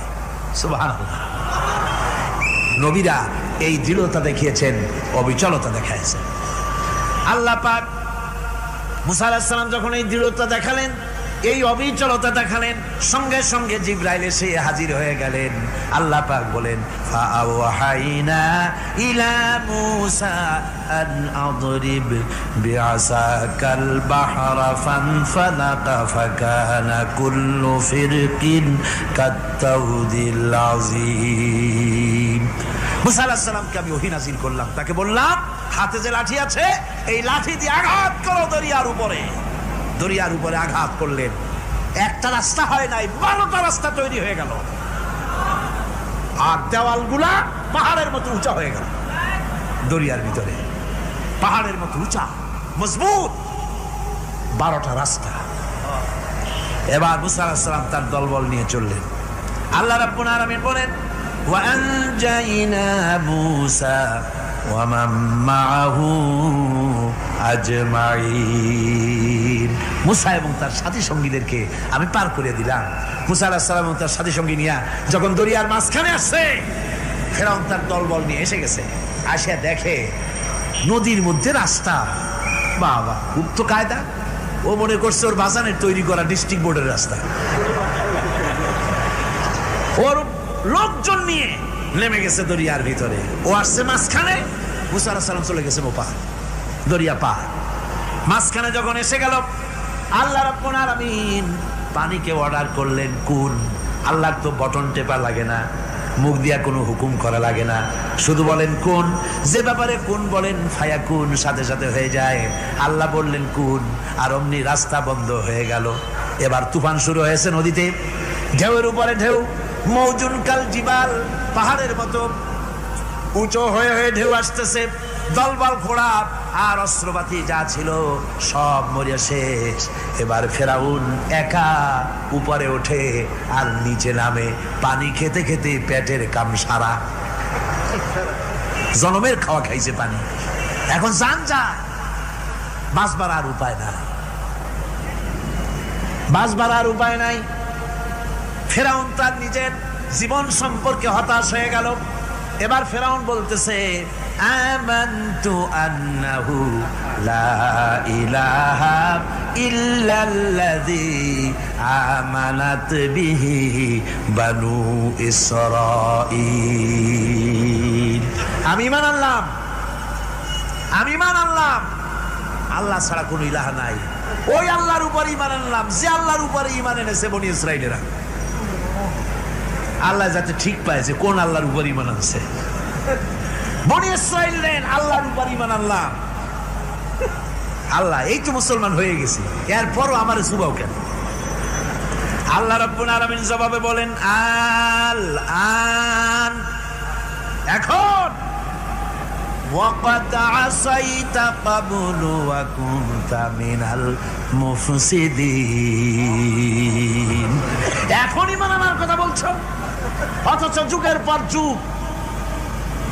[SPEAKER 2] সুবহানাল্লাহ। নবীরা এই দৃঢ়তা দেখিয়েছেন, অবিচলতা দেখাইছেন। আল্লাহ পাক মুসা আলাইহিস সালাম যখন এই দৃঢ়তা দেখালেন, এই অবিচলতা দেখালেন, সঙ্গে সঙ্গে জিবরাইল এসে হাজির হয়ে গেলেন। আল্লাহ পাক বলেন, ফাআওহাইনা ইলা মূসা আন আদরিব বিআসাকাল বাহরা ফানফালাকা ফাকানা কুল্লু ফিরকিন কাত্তাউদিল আযীম। মুসা আলাইহিস সালামকে আমি ওহী নাযিল করলাম, তাকে বললাম হাতে যে লাঠি আছে এই লাঠি দিয়ে আঘাত করো দরিয়ার উপরে। দরিয়ার উপরে আঘাত করলেন, একটা রাস্তা হয় নাই, 12টা রাস্তা তৈরি হয়ে গেল। আর দেওয়ালগুলা পাহাড়ের মতো উঁচা হয়ে গেল। দরিয়ার ভিতরে পাহাড়ের মতো উঁচা মজবুত 12টা রাস্তা। এবার মুসা আলাইহিস সালাম তার দলবল নিয়ে চললেন। আল্লাহ রাব্বুল আলামিন বলেন, ওয়া আনজাইনা মূসা ওয়া মান মাআহু আজমাইন। মুসা এবং তার সাথী সঙ্গীদেরকে আমি পার করে দিলাম। মুসা আলাইহিস সালাম এবং তার সাথী সঙ্গী নিয়ে যখন দরিয়ার মাঝখানে আসছে, ফেরাউন তার দলবল নিয়ে এসে গেছে। আসে দেখে নদীর মধ্যে রাস্তা। বাবা, খুব তো কায়দা। ও মনে করছে ওর বাজানের তৈরি করা ডিস্ট্রিক্ট বোর্ডের রাস্তা। ওর লোকজন নিয়ে নেমে গেছে দরিয়ার ভিতরে। ও আসছে মাঝখানে, মুসা আলাইহিস সালাম চলে গেছে ওপার, দরিয়া পার। মাঝখানে যখন এসে গেল, আল্লাহ রাব্বুল আলামিন পানিকে অর্ডার করলেন কুন। আল্লাহর তো বটন টেপা লাগে না, মুখ দিয়া কোনো হুকুম করা লাগে না, শুধু বলেন কুন। যে ব্যাপারে কুন বলেন ফায়াকুন, সাথে সাথে হয়ে যায়। আল্লাহ বললেন কুন, আর অমনি রাস্তা বন্ধ হয়ে গেল। এবার তুফান শুরু হয়েছে নদীতে, ঢেউয়ের উপরে ঢেউ, মৌজুন কাল জিবাল, পাহাড়ের মতো উঁচু হয়ে হয়ে ঢেউ আসতেছে। দলবল ঘোড়া আর অস্ত্রপাতি যা ছিল সব মরিয়া শেষ। এবার ফেরাউন একা উপরে ওঠে আর নিচে নামে, পানি খেতে খেতে পেটের কাম সারা। জনমের খাওয়া খাইছে পানি, এখন জান যায়। বাঁচবার আর উপায় নাই, বাঁচবার আর উপায় নাই। ফেরাউন তার নিজের জীবন সম্পর্কে হতাশ হয়ে গেল। এবার ফেরাউন বলতেছে, আমানতু আন্নাহু লা ইলাহা ইল্লাল্লাযী আমানাত বিহি বানু ইসরাঈল। আমি ঈমান আনলাম, আমি ঈমান আনলাম আল্লাহ ছাড়া কোনো ইলাহা নাই। ওই আল্লাহর উপর ঈমান আনলাম যে আল্লাহর উপরে ঈমান এনেছে বনি ইসরাঈলেরা। আল্লাহ যাতে ঠিক পাইছে কোন আল্লাহর উপর ঈমান আনছে। বনি ইসরাঈল আল্লাহর উপর ঈমান আনলাম। আল্লাহ এই তো মুসলমান হয়ে গেছি, এরপরও আমার সুবাও কেন? আল্লাহ রাব্বুল আলামিন জবাবে বলেন, আল আন, এখন ওয়াকাদ আসাইতা ক্বাবলু ওয়া কুনতা মিনাল মুফসিদিন, এখন ঈমান আনার কথা বলছো, অথচ যুগের পর যুগ,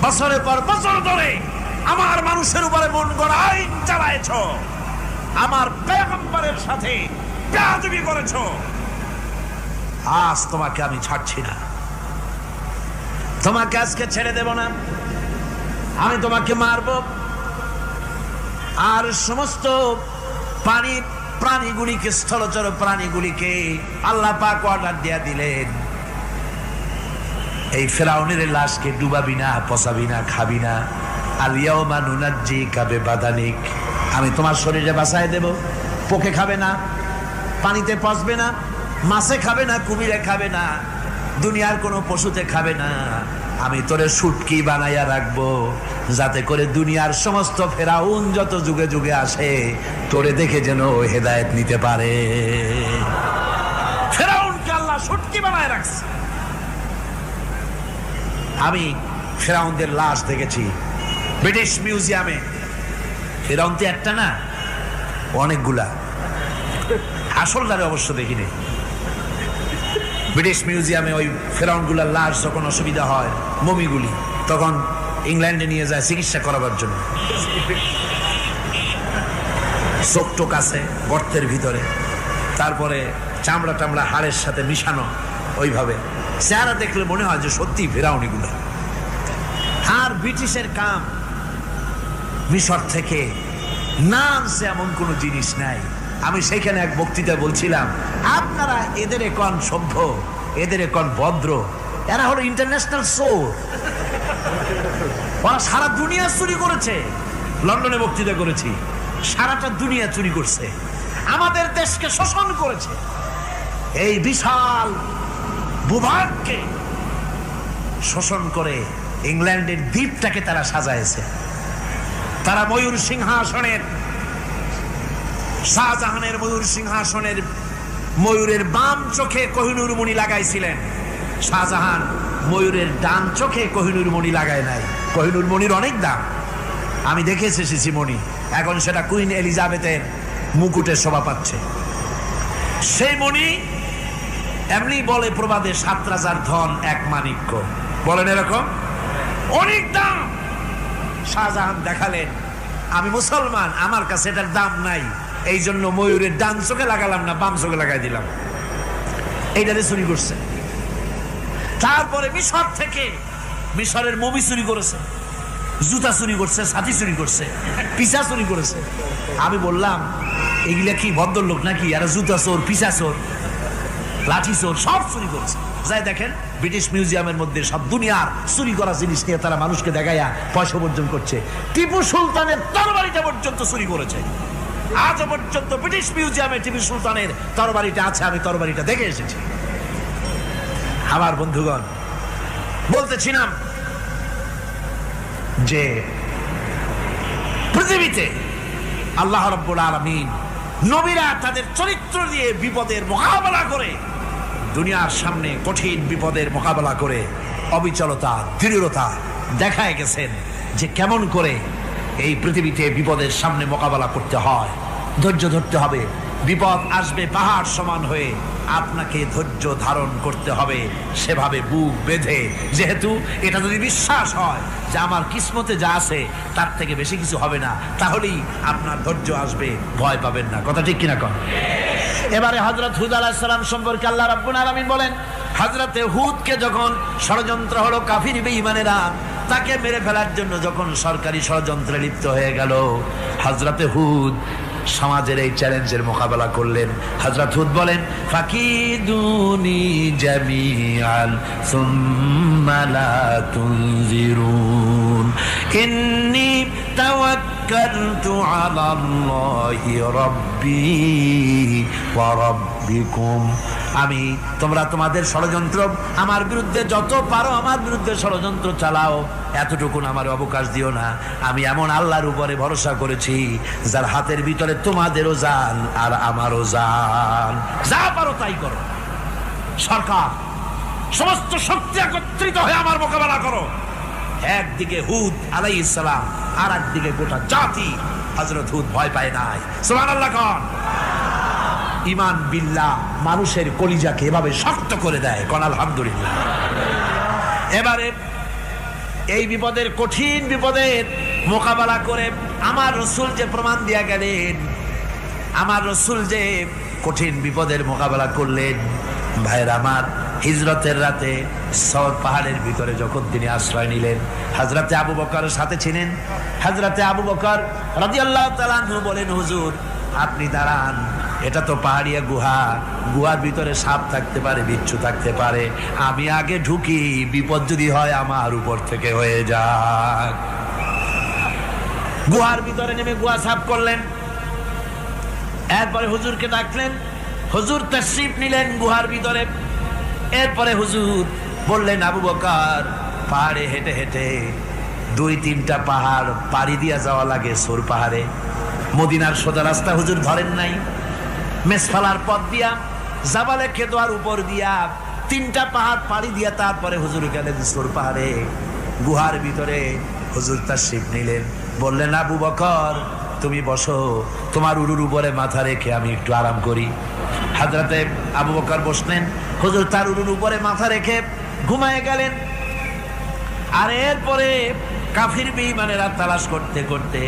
[SPEAKER 2] বছরের পর বছর ধরে আমার মানুষের উপরে মন গড়া আইন চালায়েছো, আমার পয়গম্বরের সাথে বেয়াদবি করেছো, আজ তোমাকে আমি ছাড়ছি না, তোমাকে আজকে ছেড়ে দেব না, আমি তোমাকে মারব। আর সমস্ত প্রাণীগুলিকে, স্থলচর প্রাণীগুলিকে আল্লাহ পাক অর্ডার দিয়া দিলেন, এই ফেরাউনের লাশকে ডুবাবি না, পচাবি না, খাবি না, আলিয়াউমা নুনাজ্জিকা বিবাদানিক, আমি তোমার শরীরে বাঁচায় দেব, পোকে খাবে না, পানিতে পচবে না, মাছে খাবে না, কুমিরে খাবে না, দুনিয়ার কোনো পশুতে খাবে না, আমি তোরে শুটকি বানাইয়া রাখবো, যাতে করে দুনিয়ার সমস্ত ফেরাউন যত যুগে যুগে আসে তোরে দেখে যেন হেদায়েত নিতে পারে। ফেরাউনকে আল্লাহ শুটকি বানায় রাখছে। আমি ফেরাউনদের লাশ দেখেছি ব্রিটিশ মিউজিয়ামে। ফেরাউন তো একটা না, অনেকগুলা, আসলটারে অবশ্য দেখিনি। ব্রিটিশ মিউজিয়ামে ওই ফেরাউনগুলার লাশ যখন অসুবিধা হয়, মমিগুলি, তখন ইংল্যান্ডে নিয়ে যায় চিকিৎসা করাবার জন্য। চোখ টোক আছে গর্তের ভিতরে, তারপরে চামড়া টামড়া হাড়ের সাথে মিশানো, ওইভাবে চেহারা দেখলে মনে হয় যে সত্যি ফেরাউনিগুলো। আর ব্রিটিশের কাম মিশর থেকে না আনছে এমন কোনো জিনিস নাই। আমি সেখানে এক বক্তৃতা বলছিলাম, আপনারা এদের এখন সভ্য, এদের এখন ভদ্র, এরা হলো ইন্টারন্যাশনাল চোর, ওরা সারা দুনিয়া চুরি করেছে। লন্ডনে বক্তৃতা করেছি, সারাটা দুনিয়া চুরি করছে, আমাদের দেশকে শোষণ করেছে। এই বিশাল ভূভাগকে শোষণ করে ইংল্যান্ডের দ্বীপটাকে তারা সাজাইছে। তারা ময়ূর সিংহাসনের, শাহজাহানের ময়ূর সিংহাসনের ময়ূরের বাম চোখে কোহিনূর মণি লাগাইছিলেন, শাহজাহান ময়ূরের ডান চোখে কোহিনূর মণি লাগায় নাই। কোহিনূর মণির অনেক দাম, আমি দেখে এসেছি মণি, এখন সেটা কুইন এলিজাবেথের মুকুটের শোভা পাচ্ছে। সেই মণি এমনি বলে প্রবাদে ৭ রাজার ধন এক মাণিক্য, বলেন এরকম, অনেক দাম। শাহজাহান দেখালেন, আমি মুসলমান, আমার কাছে এটার দাম নাই, এই জন্য ময়ূরের ডান চোখে লাগালাম না, বাম চোখে লাগাই দিলাম। এইটাতে চুরি করছে। তারপরে মিশর থেকে, মিশরের মমি চুরি করেছে, জুতা চুরি করছে, ছাতি চুরি করছে, পিসা চুরি করেছে। আমি বললাম, এগুলা কি ভদ্রলোক নাকি? আর জুতা চোর, পিসা চোর, লাঠি চোর, সব চুরি করেছে। যাই দেখেন ব্রিটিশ মিউজিয়ামের মধ্যে সব দুনিয়ার চুরি করা জিনিস নিয়ে তারা মানুষকে দেখাইয়া পয়সা অর্জন করছে। টিপু সুলতানের তরবারিটা পর্যন্ত চুরি করেছে। আজ পর্যন্ত ব্রিটিশ মিউজিয়ামে টিপু সুলতানের তরবারিটা আছে, আমি তরবারিটা দেখে এসেছি। আমার বন্ধুগণ, বলতেছিলাম যে পৃথিবীতে আল্লাহ রাব্বুল আলামিন নবীরা তাদের চরিত্র দিয়ে বিপদের মোকাবেলা করে, দুনিয়ার সামনে কঠিন বিপদের মোকাবেলা করে অবিচলতা, দৃঢ়তা দেখায় গেছেন যে কেমন করে এই পৃথিবীতে বিপদের সামনে মোকাবেলা করতে হয়। ধৈর্য ধরতে হবে, বিপদ আসবে পাহাড় সমান হয়ে, আপনাকে ধৈর্য ধারণ করতে হবে সেভাবে বুক বেঁধে। যেহেতু এটা যদি বিশ্বাস হয় যে আমার কিসমতে যা আছে তার থেকে বেশি কিছু হবে না, তাহলেই আপনার ধৈর্য আসবে, ভয় পাবেন না। কথা ঠিক কিনা কন? এবারে হযরত হুদ আলাইহিস সালাম সম্পর্কে আল্লাহ রাব্বুল আলামিন বলেন, হযরতে হুদকে যখন ষড়যন্ত্র হলো, কাফির বেঈমানেরা তাকে মেরে ফেলার জন্য যখন সরকারি ষড়যন্ত্রে লিপ্ত হয়ে গেল, হযরতে হুদ সমাজের এই চ্যালেঞ্জের মোকাবেলা করলেন। হযরত হুদ বলেন, ফাকিদুনি জামিআন সুম্মা লা তুনজিরুন ইন্নী তাওয়াক্কালতু আলাল্লাহি রাব্বি ওয়া রাব্বিকুম আমি তোমরা তোমাদের ষড়যন্ত্র আমার বিরুদ্ধে যত পারো আমার বিরুদ্ধে ষড়যন্ত্র চালাও, এতটুকুন আমার অবকাশ দিও না। আমি এমন আল্লাহর উপরে ভরসা করেছি যার হাতের ভিতরে তোমাদেরও জান আর আমারও জান। যা পারো তাই করো। সরকার সমস্ত শক্তি একত্রিত হয়ে আমার মোকাবেলা করো। একদিকে হুদ আলাইহিস সালাম, আর একদিকে গোটা জাতি। হযরত হুদ ভয় পায় নাই। সুবহানাল্লাহ কোন। ঈমান বিল্লাহ মানুষের কলিজাকে এভাবে শক্ত করে দেয়। কোন আলহামদুলিল্লাহ। এবারে এই বিপদের, কঠিন বিপদের মোকাবেলা করে আমার রাসূল যে প্রমাণ দিয়া গেলেন, আমার রাসূল যে কঠিন বিপদের মোকাবেলা করলেন, ভাইরা আমার, হিজরতের রাতে সওর পাহাড়ের ভিতরে যখন তিনি আশ্রয় নিলেন, হযরতে আবু বকরের সাথে ছিলেন। হযরতে আবু বকর রাদিয়াল্লাহু তাআলা আনহু বলেন, হুজুর আপনি দাঁড়ান, এটা তো পাহাড়িয়া গুহা, গুহার ভিতরে সাপ থাকতে পারে, বিচ্ছু থাকতে পারে, আমি আগে ঢুকি, বিপদ যদি হয় আমার উপর থেকে হয়ে যাক। গুহার ভিতরে নেমে গুহা সাফ করলেন। এরপরে হুজুরকে ডাকলেন, হুজুর তাশরীফ নিলেন গুহার ভিতরে। এরপরে হুজুর বললেন, আবু বকর, পাহাড়ে হেঁটে হেঁটে 2-3টা পাহাড় পাড়ি দিয়া যাওয়া লাগে সৌর পাহাড়ে। মদিনার সোজা রাস্তা হুজুর ধরেন নাই, মেসফালার পথ দিয়া, জাবালে খেদোয়ার উপর দিয়া 3টা পাহাড় পাড়ি দিয়া তারপরে হুজুর গেলেন সৌর পাহাড়ে। গুহার ভিতরে হুজুর তাশরীফ নিলেন। বললেন, আবু বকর তুমি বসো, তোমার উরুর উপরে মাথা রেখে আমি একটু আরাম করি। হযরতে আবু বকর বসলেন, হুজুর তার উরুর উপরে মাথা রেখে ঘুমায় গেলেন। আর এরপরে কাফির বেঈমানেরা তালাশ করতে করতে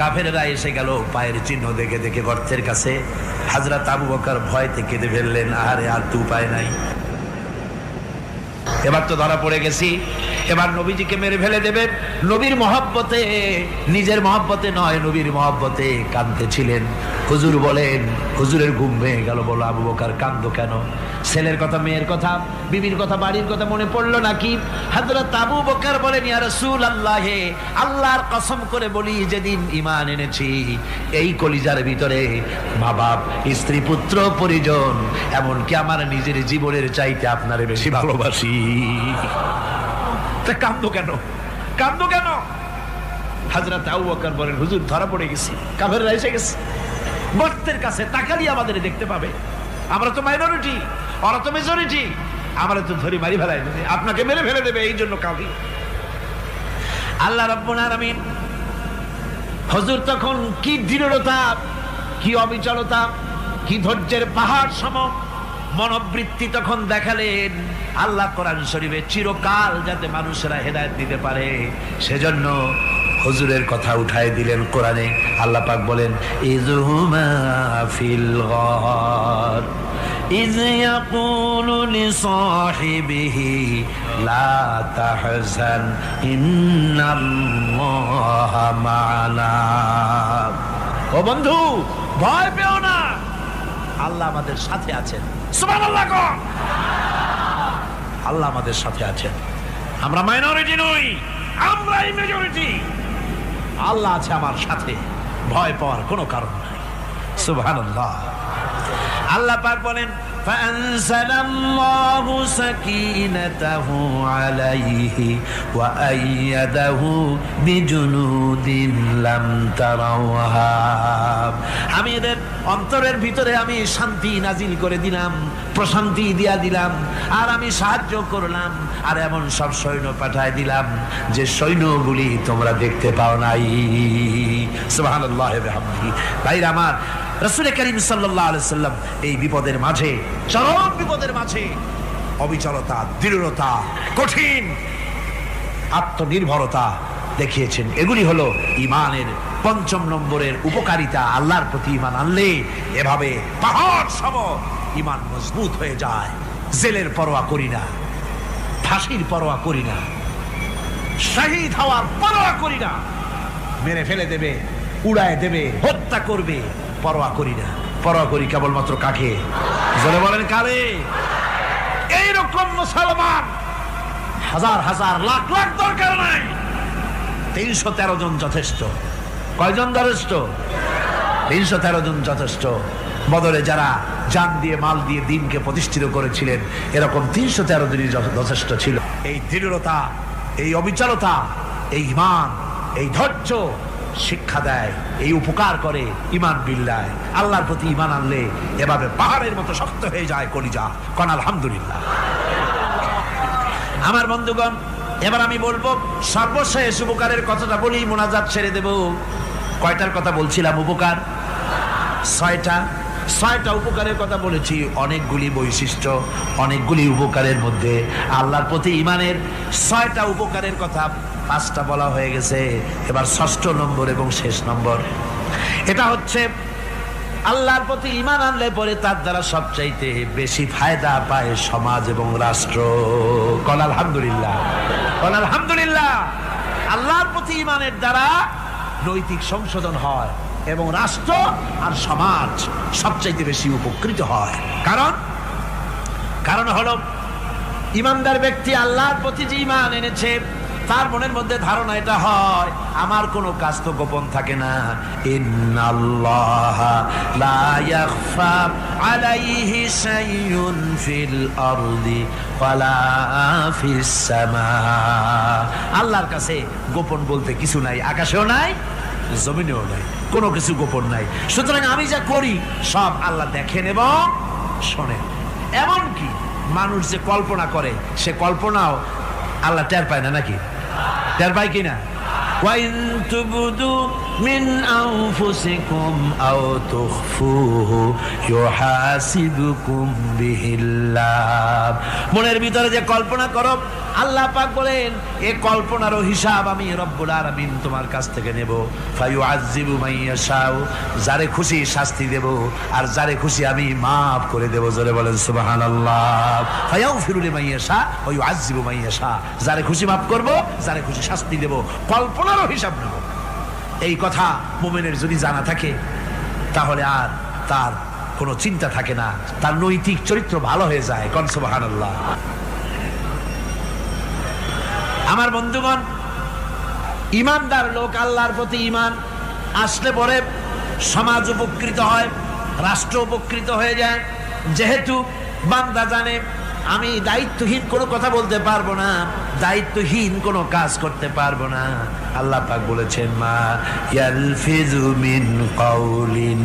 [SPEAKER 2] কাফেররা এসে গেল পায়ের চিহ্ন দেখে দেখে গর্তের কাছে। হযরত আবু বকর ভয়তে কেঁদে ফেললেন, আরে আর তো উপায় নাই, এবার তো ধরা পড়ে গেছি, এবার নবীজিকে মেরে ফেলে দেবে। নবীর মহব্বতে, নিজের মহব্বতে নয়, নবীর মহব্বতে কাঁদতেছিলেন। হুজুর বলেন, হুজুরের ঘুম ভেঙে গেল। বলো, আবু বকর কাঁদো কেন? ছেলের কথা, মেয়ের কথা, বিবির কথা, বাড়ির কথা মনে পড়লো নাকি? হযরত আবু বকর বলেন, ইয়া রাসূলুল্লাহ, আল্লাহর কসম করে বলি, যেদিন ঈমান এনেছি এই কলিজার ভিতরে মা বাপ, স্ত্রী, পুত্র, পরিজন, এমনকি আমার নিজের জীবনের চাইতে আপনারে বেশি ভালোবাসি। কাঁদো কেন? কাঁদো কেন? হযরত আবু বকর বলেন, হুজুর ধরা পড়ে গেছি, কাফেররা এসে গেছে গর্তের কাছে, তাকালি আমাদের দেখতে পাবে, আমরা তো মাইনরিটি, ওরা তো মেজরিটি, আমরা তো ধরি মারি ফেলাই দেবে, আপনাকে মেরে ফেলে দেবে, এই জন্য কাঁদি। আল্লাহ রাব্বুল আলামিন, হুজুর তখন কি দৃঢ়তা, কি অবিচলতা, কি ধৈর্যের পাহাড় সম মনোবৃত্তি তখন দেখালেন। আল্লাহ কোরআন শরীফে চিরকাল যাতে মানুষেরা হেদায়েত দিতে পারে, সেজন্য হুজুরের কথা উঠায় দিলেন কোরআনে। আল্লাহ পাক বলেন, ইযহুমা ফিল গার ইয ইয়াকুলু লিসাহিবিহি লা তাহজান ইন্নাল্লাহা মা'ানা। ও বন্ধু, ভয় পেও না, আল্লাহ আমাদের সাথে আছেন। সুবহানাল্লাহ। আল্লাহ আমাদের সাথে আছেন। আমরা মাইনরিটি নই, আমরাই মেজরিটি। আল্লাহ আছে আমার সাথে, ভয় পাওয়ার কোনো কারণ নাই। সুবহানাল্লাহ। আল্লাহ পাক বলেন, ফাআনজালাল্লাহু সাকিনাতাহু আলাইহি ওয়া আইয়াদাহু বিজুনুদিন লাম তারাওহা। আমি এদের অন্তরের ভিতরে আমি শান্তি নাজিল করে দিলাম, প্রশান্তি দিয়া দিলাম, আর আমি সাহায্য করলাম, আর এমন সব সৈন্য পাঠায় দিলাম যে সৈন্যগুলি তোমরা দেখতে পাও নাই। সুবহানাল্লাহ ওয়া বিহামদিহি। ভাইরা আমার, রাসূল করিম সাল্লাল্লাহু আলাইহি সাল্লাম এই বিপদের মাঝে, চরম বিপদের মাঝে অবিচলতা, দৃঢ়তা, কঠিন আত্মনির্ভরতা দেখিয়েছেন। এগুলি হলো ঈমানের 5 নম্বরের উপকারিতা। আল্লাহর প্রতি ঈমান আনলে এভাবে পাহাড় সম ঈমান মজবুত হয়ে যায়। জেলের পরোয়া করি না, ফাঁসির পরোয়া করি না, শহীদ হওয়ার পরোয়া করি না, মেরে ফেলে দেবে, উড়ায় দেবে, হত্যা করবে, পরোয়া করি না। পরোয়া করি কেবলমাত্র কাকে? জোরে বলেন, কারে? এইরকম মুসলমান হাজার হাজার লাখ লাখ দরকার নাই, 313 জন যথেষ্ট। কয়জন যথেষ্ট? 313 জন যথেষ্ট। বদরে যারা জান দিয়ে মাল দিয়ে দিনকে প্রতিষ্ঠিত করেছিলেন, এরকম 313 দিনই যথেষ্ট ছিল। এই দৃঢ়তা, এই অবিচলতা, এই ঈমান, এই ধৈর্য শিক্ষা দেয়, এই উপকার করে ঈমান বিল্লাহ। আল্লাহর প্রতি ঈমান আনলে এভাবে পাহাড়ের মতো শক্ত হয়ে যায় কলিজা। কোন আলহামদুলিল্লাহ। আমার বন্ধুগণ, এবার আমি বলবো সর্বশেষ উপকারের কথাটা বলি, মোনাজাত ছেড়ে দেব। কয়টার কথা বলছিলাম? উপকার 6টা উপকারের কথা বলেছি। অনেকগুলি বৈশিষ্ট্য, অনেকগুলি উপকারের মধ্যে আল্লাহর প্রতি ঈমানের 6টা উপকারের কথা 5টা বলা হয়ে গেছে। এবার 6ষ্ঠ নম্বর এবং শেষ নম্বর, এটা হচ্ছে আল্লাহর প্রতি ঈমান আনলে পরে তার দ্বারা সবচাইতে বেশি ফায়দা পায় সমাজ এবং রাষ্ট্র। কোন আলহামদুলিল্লাহ, কোন আলহামদুলিল্লাহ। আল্লাহর প্রতি ঈমানের দ্বারা নৈতিক সংশোধন হয় এবং রাষ্ট্র আর সমাজ সবচাইতে বেশি উপকৃত হয়। কারণ হলো ঈমানদার ব্যক্তি আল্লাহর প্রতি যে ঈমান এনেছে, তার মনের মধ্যে ধারণা এটা হয়, আমার কোনো কাজ তো গোপন থাকে না। ইন্নাল্লাহা লা ইয়াখফা আলাইহি শাইউন ফিল আরদি ওয়ালা ফিস সামা। আল্লাহর কাছে গোপন বলতে কিছু নাই, আকাশেও নাই, জমিনেও নাই, কোনো কিছু গোপন নাই। সুতরাং আমি যা করি সব আল্লাহ দেখেন এবং শোনেন। এমনকি মানুষ যে কল্পনা করে, সে কল্পনাও আল্লাহ টের পায় না, নাকি টের পায় কিনা? ওয়াইন তুবদু মিন আনফুসিকুম আও তুখফুহু ইউহাসিবুকুম বিহিল্লাহ। মনের ভিতরে যে কল্পনা করো, আল্লাহ পাক বলেন এই কল্পনারও হিসাব আমি রব্বুল আলামিন তোমার কাছ থেকে নেব। ফায়ুআযযিবু মান ইয়াশাউ, যারে খুশি শাস্তি দেব আর যারে খুশি আমি মাফ করে দেব। জোরে বলেন সুবহানাল্লাহ। ফায়াগফিরু লিমান ইয়াশা ওয়া ইউআযযিবু মান ইয়াশা, যারে খুশি মাফ করব, যারে খুশি শাস্তি দেব, কল্পনারও হিসাব নেব। এই কথা মুমিনের যদি জানা থাকে, তাহলে আর তার কোনো চিন্তা থাকে না, তার নৈতিক চরিত্র ভালো হয়ে যায়। কোন সুবহানাল্লাহ। আমার বন্ধুগণ, ঈমানদার লোক, আল্লাহর প্রতি ঈমান আসলে পরে সমাজ উপকৃত হয়, রাষ্ট্র উপকৃত হয়ে যায়। যেহেতু বান্দা জানে আমি দায়িত্বহীন কোনো কথা বলতে পারবো না, দায়িত্বহীন কোনো কাজ করতে পারবো না। আল্লাহ পাক বলেছেন, মা ইয়ালফিজু মিন কাউলিন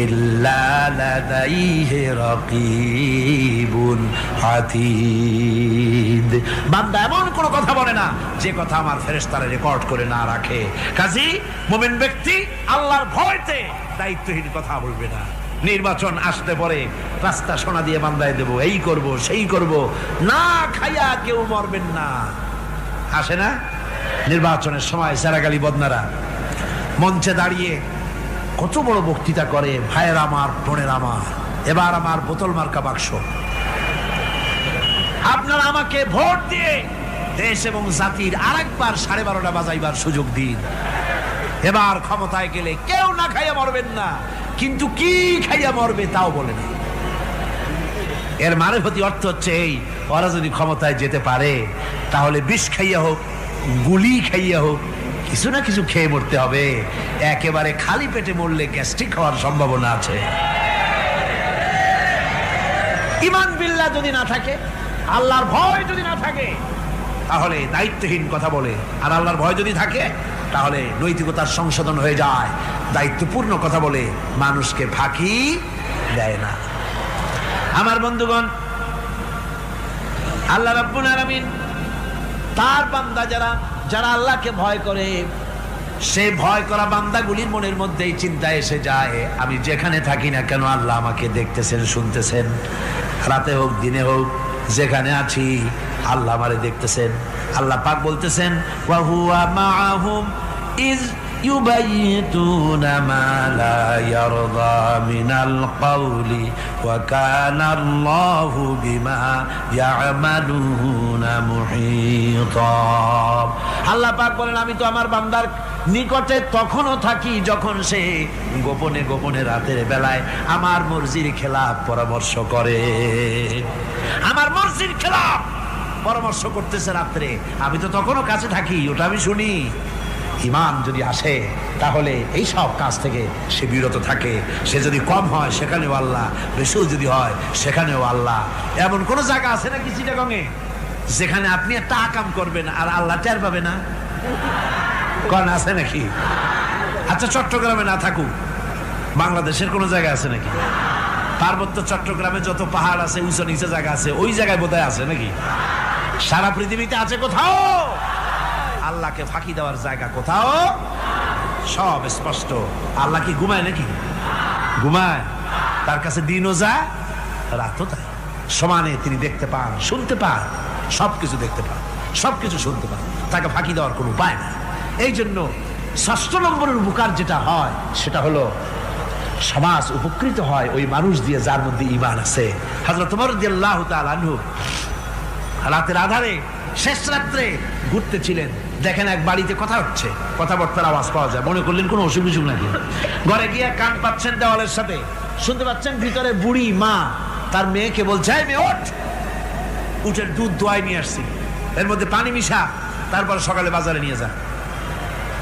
[SPEAKER 2] ইল্লা লাদাইহি রাকিবুন আতীদ। বান্দা এমন কোনো কথা বলে না যে কথা আমার ফেরেশতারা রেকর্ড করে না রাখে। কাজী মুমিন ব্যক্তি আল্লাহর ভয়তে দায়িত্বহীন কথা বলবে না। নির্বাচন আসতে পরে রাস্তা সোনা দিয়ে বান্ধায় দেব, এই করব সেই করব, না খাইয়া কেউ মরবেন না। আসে না নির্বাচনের সময় সেরাগালি বদনারা মঞ্চে দাঁড়িয়ে কত বড় বক্তৃতা করে, ভাইয়ের আমার, বোনের আমার, এবার আমার বোতল মার্কা বাক্স, আপনারা আমাকে ভোট দিয়ে দেশ এবং জাতির আরেকবার 12:30 বাজাইবার সুযোগ দিন। এবার ক্ষমতায় গেলে কেউ না খাইয়া মরবেন না, কিন্তু কি খাইয়া মরবে তাও বলে না। এর মানে প্রতি অর্থ হচ্ছে এই, ওরা যদি ক্ষমতায় যেতে পারে তাহলে বিষ খাইয়া হোক, গুলি খাইয়া হোক, কিছু না কিছু খেয়ে মরতে হবে। একেবারে খালি পেটে মরলে গ্যাস্ট্রিক হওয়ার সম্ভাবনা আছে। ঈমান বিল্লাহ যদি না থাকে, আল্লাহর ভয় যদি না থাকে, তাহলে দায়িত্বহীন কথা বলে। আর আল্লাহর ভয় যদি থাকে, তাহলে নৈতিকতার সংশোধন হয়ে যায়, দায়িত্বপূর্ণ কথা বলে, মানুষকে ফাঁকি দেয় না। আমার বন্ধুগণ, আল্লাহ রাব্বুল আলামিন তার বান্দা যারা আল্লাহকে ভয় করে, সে ভয় করা বান্দাগুলির মনের মধ্যেই চিন্তা এসে যায়, আমি যেখানে থাকি না কেন আল্লাহ আমাকে দেখতেছেন, শুনতেছেন। রাতে হোক দিনে হোক, যেখানে আছি আল্লাহ আমারে দেখতেছেন। আল্লাহ পাক বলতেছেন, ওয়া হুয়া মাআহুম ইজ ইউবাইতুনা মা লা ইয়ারদা মিনাল কওলি ওয়া কানা আল্লাহু বিমা ইয়ামালুনা মুহীতা। আল্লাহ পাক বলেন, আমি তো আমার বান্দার নিকটে তখনও থাকি যখন সে গোপনে গোপনে রাতের বেলায় আমার মর্জির খেলাফ পরামর্শ করে। আমার মর্জির খেলাফ পরামর্শ করতেছে রাত্রে, আমি তো তখনও কাছে থাকি, ওটা আমি শুনি। ঈমান যদি আসে তাহলে এই সব কাজ থেকে সে বিরত থাকে। সে যদি কম হয় সেখানেও আল্লাহ, বেশিও যদি হয় সেখানেও আল্লাহ। এমন কোন জায়গা আছে নাকি চিটাগংয়ে যেখানে আপনি একটা আকাম করবেন আর আল্লাহ টের পাবে না? কোন আছে নাকি? আচ্ছা চট্টগ্রামে না থাকুক, বাংলাদেশের কোন জায়গা আছে নাকি? পার্বত্য চট্টগ্রামে যত পাহাড় আছে, উঁচু নিচে জায়গা আছে, ওই জায়গায় বোধহয় আছে নাকি? সারা পৃথিবীতে আছে কোথাও? আল্লাহকে ফাঁকি দেওয়ার জায়গা কোথাও? সব স্পষ্ট। আল্লাহ কি ঘুমায় নাকি? ঘুমায়? তার কাছে দিনও যায়, রাতও তাই। সমানে তিনি দেখতে পান, শুনতে পান, সবকিছু দেখতে পান, সবকিছু শুনতে পান। তাকে ফাঁকি দেওয়ার কোনো উপায় নাই। এই জন্য ৬ষ্ঠ নম্বরের উপকার যেটা হয় সেটা হলো সমাজ উপকৃত হয় ওই মানুষ দিয়ে যার মধ্যে ঈমান আছে। হযরত ওমর রাদিয়াল্লাহু তাআলা আনহু রাতের আধারে শেষ রাত্রে ঘুরতেছিলেন, দেখেন এক বাড়িতে কথা হচ্ছে, কথাবার্তার আওয়াজ পাওয়া যায়। মনে করলেন কোনো অসুখ বিসুখ নাকি। ঘরে গিয়ে কান পাচ্ছেন দেওয়ালের সাথে, শুনতে পাচ্ছেন ভিতরে বুড়ি মা তার মেয়েকে বলছে, এই মেয়ে ওঠ, উটের দুধ দোয়াই নিয়ে আসছি, এর মধ্যে পানি মিশা, তারপর সকালে বাজারে নিয়ে যা।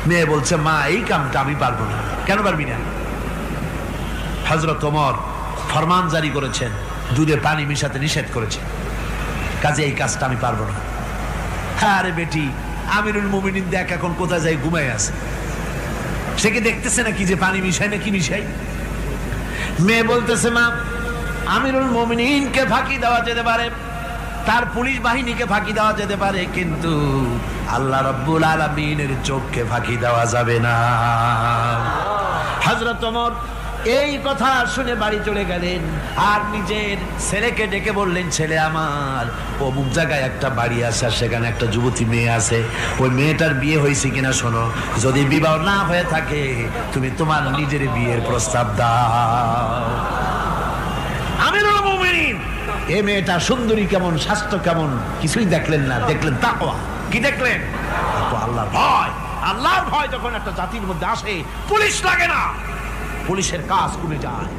[SPEAKER 2] মেয়ে বলছে, মা এই কামটা আমি পারবো না। কেন পারবি না? হযরত ওমর ফরমান জারি করেছেন, দুধে পানি মিশাতে নিষেধ করেছেন, কাজে এই কাজটা আমি পারবো না। আরে বেটি, আমিরুল মুমিনিন দেখ এখন কোথায় যায়, ঘুমায় আছে, সে কি দেখতেছে নাকি যে পানি মিশাই না কি মিশাই? মেয়ে বলতেছে, মা আমিরুল মুমিনিনকে ফাঁকি দেওয়া যেতে পারে, তার পুলিশ বাহিনীকে ফাঁকি দেওয়া যেতে পারে, কিন্তু আল্লাহ রাব্বুল আলামিনের চোখকে ফাঁকি দেওয়া যাবে না। হযরত ওমর এই কথা শুনে বাড়ি চলে গেলেন আর নিজের ছেলেকে ডেকে বললেন, ছেলে আমার, অমুক জায়গায় একটা বাড়ি আছে, সেখানে একটা যুবতী মেয়ে আছে, ওই মেয়েটার বিয়ে হয়েছে কিনা শোনো, যদি বিবাহ না হয়ে থাকে তুমি তোমার নিজের বিয়ের প্রস্তাব দাও। আমিরুল মুমিনিন এই মেয়েটা সুন্দরী কেমন, স্বাস্থ্য কেমন কিছুই দেখলেন না, দেখলেন তাকওয়া। কি দেখলেন? আল্লাহর ভয়। আল্লাহর ভয় যখন একটা জাতির মধ্যে আসে, পুলিশ লাগে না, পুলিশের কাজ কমে যায়।